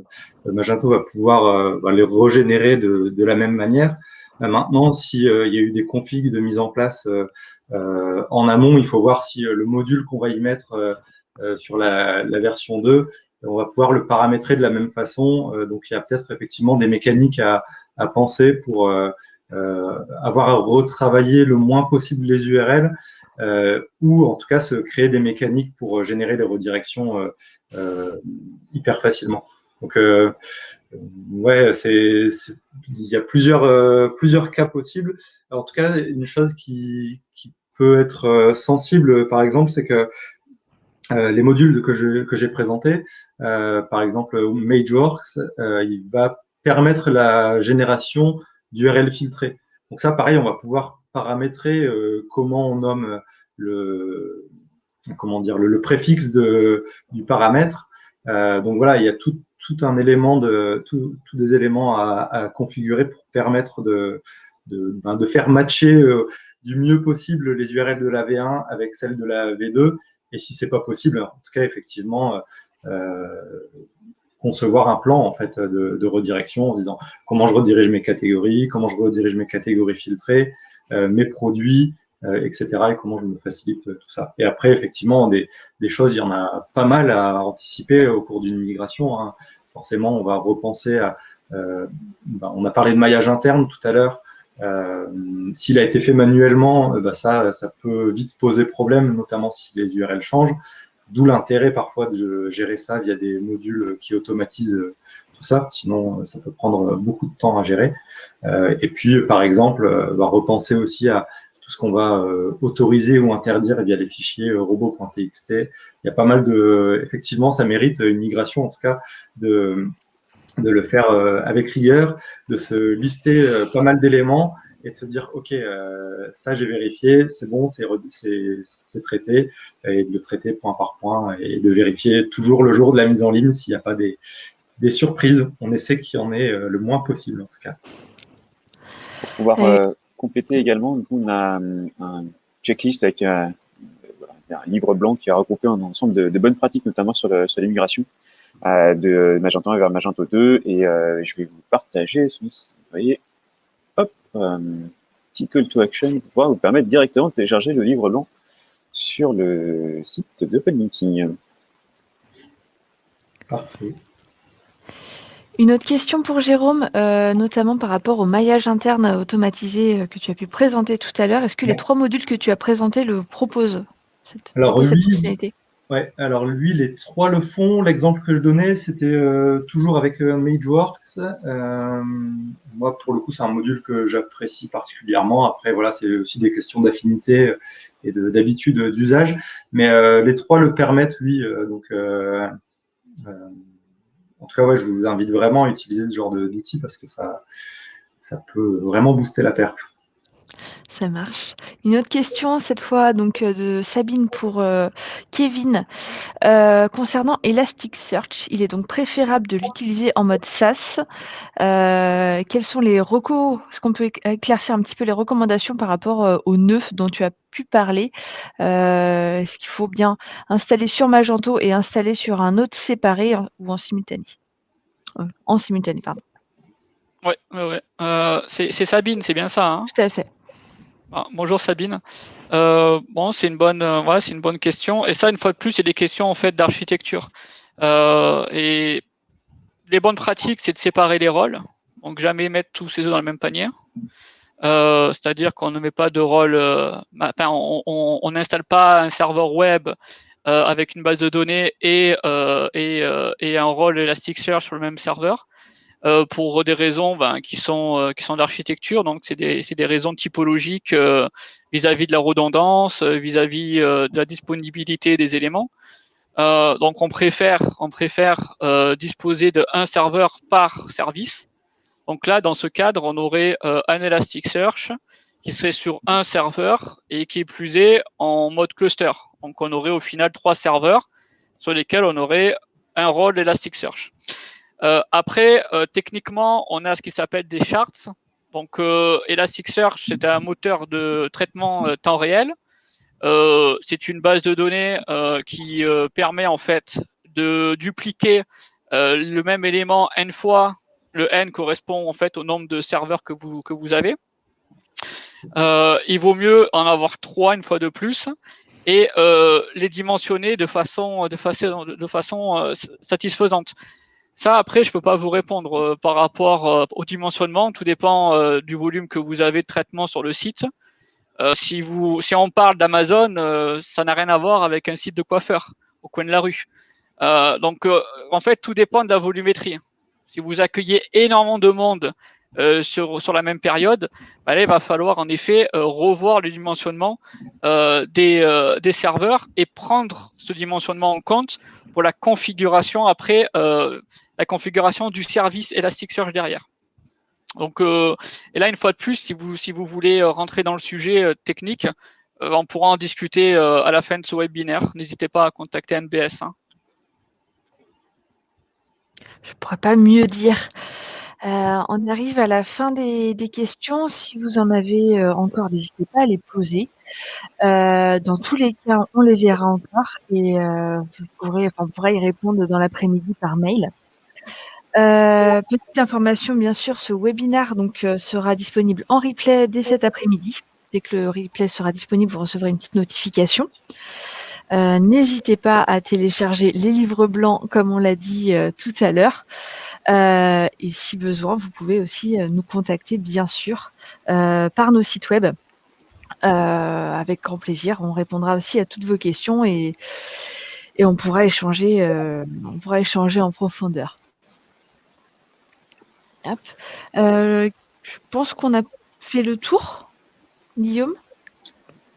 Magento va pouvoir les régénérer de la même manière. Maintenant, s'il y a eu des configs de mise en place en amont, il faut voir si le module qu'on va y mettre sur la version 2 on va pouvoir le paramétrer de la même façon. Donc, il y a peut-être effectivement des mécaniques à penser pour avoir à retravailler le moins possible les URL, ou en tout cas se créer des mécaniques pour générer les redirections hyper facilement. Donc, ouais, il y a plusieurs cas possibles. En tout cas, une chose qui peut être sensible, par exemple, c'est que les modules que j'ai présentés, par exemple MageWorks, il va permettre la génération d'URL filtrées. Donc ça, pareil, on va pouvoir paramétrer comment on nomme le préfixe du paramètre. Donc voilà, il y a tout un élément tous des éléments à configurer pour permettre de faire matcher du mieux possible les URL de la V1 avec celles de la V2. Et si c'est pas possible, en tout cas, effectivement, concevoir un plan en fait de redirection en se disant comment je redirige mes catégories, comment je redirige mes catégories filtrées, mes produits, etc. et comment je me facilite tout ça. Et après, effectivement, des choses, il y en a pas mal à anticiper au cours d'une migration. Hein. Forcément, on va repenser à... on a parlé de maillage interne tout à l'heure. S'il a été fait manuellement, ça peut vite poser problème, notamment si les URL changent. D'où l'intérêt parfois de gérer ça via des modules qui automatisent tout ça. Sinon, ça peut prendre beaucoup de temps à gérer. Et puis, par exemple, repenser aussi à tout ce qu'on va autoriser ou interdire via les fichiers robots.txt. Il y a pas mal effectivement, ça mérite une migration, en tout cas, de le faire avec rigueur, de se lister pas mal d'éléments et de se dire, OK, ça j'ai vérifié, c'est bon, c'est traité, et de le traiter point par point et de vérifier toujours le jour de la mise en ligne s'il n'y a pas des surprises. On essaie qu'il y en ait le moins possible, en tout cas. Pour pouvoir compléter également, du coup, on a un checklist avec un livre blanc qui a regroupé un ensemble de bonnes pratiques, notamment sur l'immigration de Magento 1 vers Magento 2, et je vais vous partager, vous voyez, hop, petit call to action pour pouvoir vous permettre directement de télécharger le livre blanc sur le site d'OpenMeeting. Parfait. Une autre question pour Jérôme, notamment par rapport au maillage interne automatisé que tu as pu présenter tout à l'heure. Est-ce que les 3 modules que tu as présentés le proposent, cette fonctionnalité ? Ouais, alors lui, les 3 le font. L'exemple que je donnais, c'était toujours avec MageWorks. Moi, pour le coup, c'est un module que j'apprécie particulièrement. Après, voilà, c'est aussi des questions d'affinité et d'habitude d'usage. Mais les 3 le permettent, lui. En tout cas, ouais, je vous invite vraiment à utiliser ce genre d'outils parce que ça peut vraiment booster la perf. Ça marche. Une autre question, cette fois donc de Sabine pour Kevin. Concernant Elasticsearch, il est donc préférable de l'utiliser en mode SaaS. Quels sont les recos? Est-ce qu'on peut éclaircir un petit peu les recommandations par rapport aux nœuds dont tu as pu parler? Est-ce qu'il faut bien installer sur Magento et installer sur un autre séparé ou en simultané? En simultané, pardon. Ouais. C'est Sabine, c'est bien ça, hein? Tout à fait. Bonjour Sabine. C'est une bonne question. Et ça, une fois de plus, c'est des questions en fait d'architecture. Et les bonnes pratiques, c'est de séparer les rôles. Donc jamais mettre tous ses œufs dans le même panier. C'est-à-dire qu'on ne met pas de rôle. On n'installe pas un serveur web avec une base de données et un rôle Elasticsearch sur le même serveur. Pour des raisons qui sont d'architecture, donc c'est des raisons typologiques vis-à-vis de la redondance, vis-à-vis de la disponibilité des éléments. Donc on préfère disposer d'un serveur par service. Donc là, dans ce cadre, on aurait un Elasticsearch qui serait sur un serveur et qui plus est en mode cluster. Donc on aurait au final 3 serveurs sur lesquels on aurait un rôle Elasticsearch. Après, techniquement, on a ce qui s'appelle des charts. Donc, Elasticsearch, c'est un moteur de traitement temps réel. C'est une base de données qui permet en fait de dupliquer le même élément n fois. Le n correspond en fait au nombre de serveurs que vous avez. Il vaut mieux en avoir 3 une fois de plus. et les dimensionner de façon satisfaisante. Ça, après, je peux pas vous répondre par rapport au dimensionnement. Tout dépend du volume que vous avez de traitement sur le site. Si on parle d'Amazon, ça n'a rien à voir avec un site de coiffeur au coin de la rue. Donc, en fait, tout dépend de la volumétrie. Si vous accueillez énormément de monde sur la même période, là, il va falloir en effet revoir le dimensionnement des serveurs et prendre ce dimensionnement en compte pour la configuration après, la configuration du service Elasticsearch derrière. Donc, et là, une fois de plus, si vous voulez rentrer dans le sujet technique, on pourra en discuter à la fin de ce webinaire. N'hésitez pas à contacter NBS. Je ne pourrais pas mieux dire. On arrive à la fin des questions. Si vous en avez encore, n'hésitez pas à les poser. Dans tous les cas, on les verra encore et on pourra y répondre dans l'après-midi par mail. Petite information, bien sûr, ce webinaire sera disponible en replay dès cet après-midi. Dès que le replay sera disponible, vous recevrez une petite notification. N'hésitez pas à télécharger les livres blancs, comme on l'a dit tout à l'heure. Et si besoin, vous pouvez aussi nous contacter, bien sûr, par nos sites web. Avec grand plaisir. On répondra aussi à toutes vos questions et on pourra échanger en profondeur. Hop. Je pense qu'on a fait le tour, Guillaume.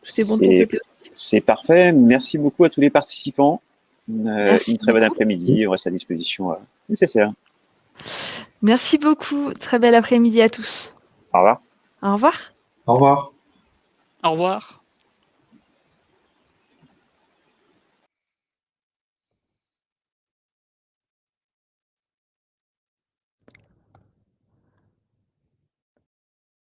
C'est bon de ton côté. C'est parfait. Merci beaucoup à tous les participants. Une très bonne après-midi. On reste à disposition nécessaire. Merci beaucoup. Très bel après-midi à tous. Au revoir. Au revoir. Au revoir. Au revoir.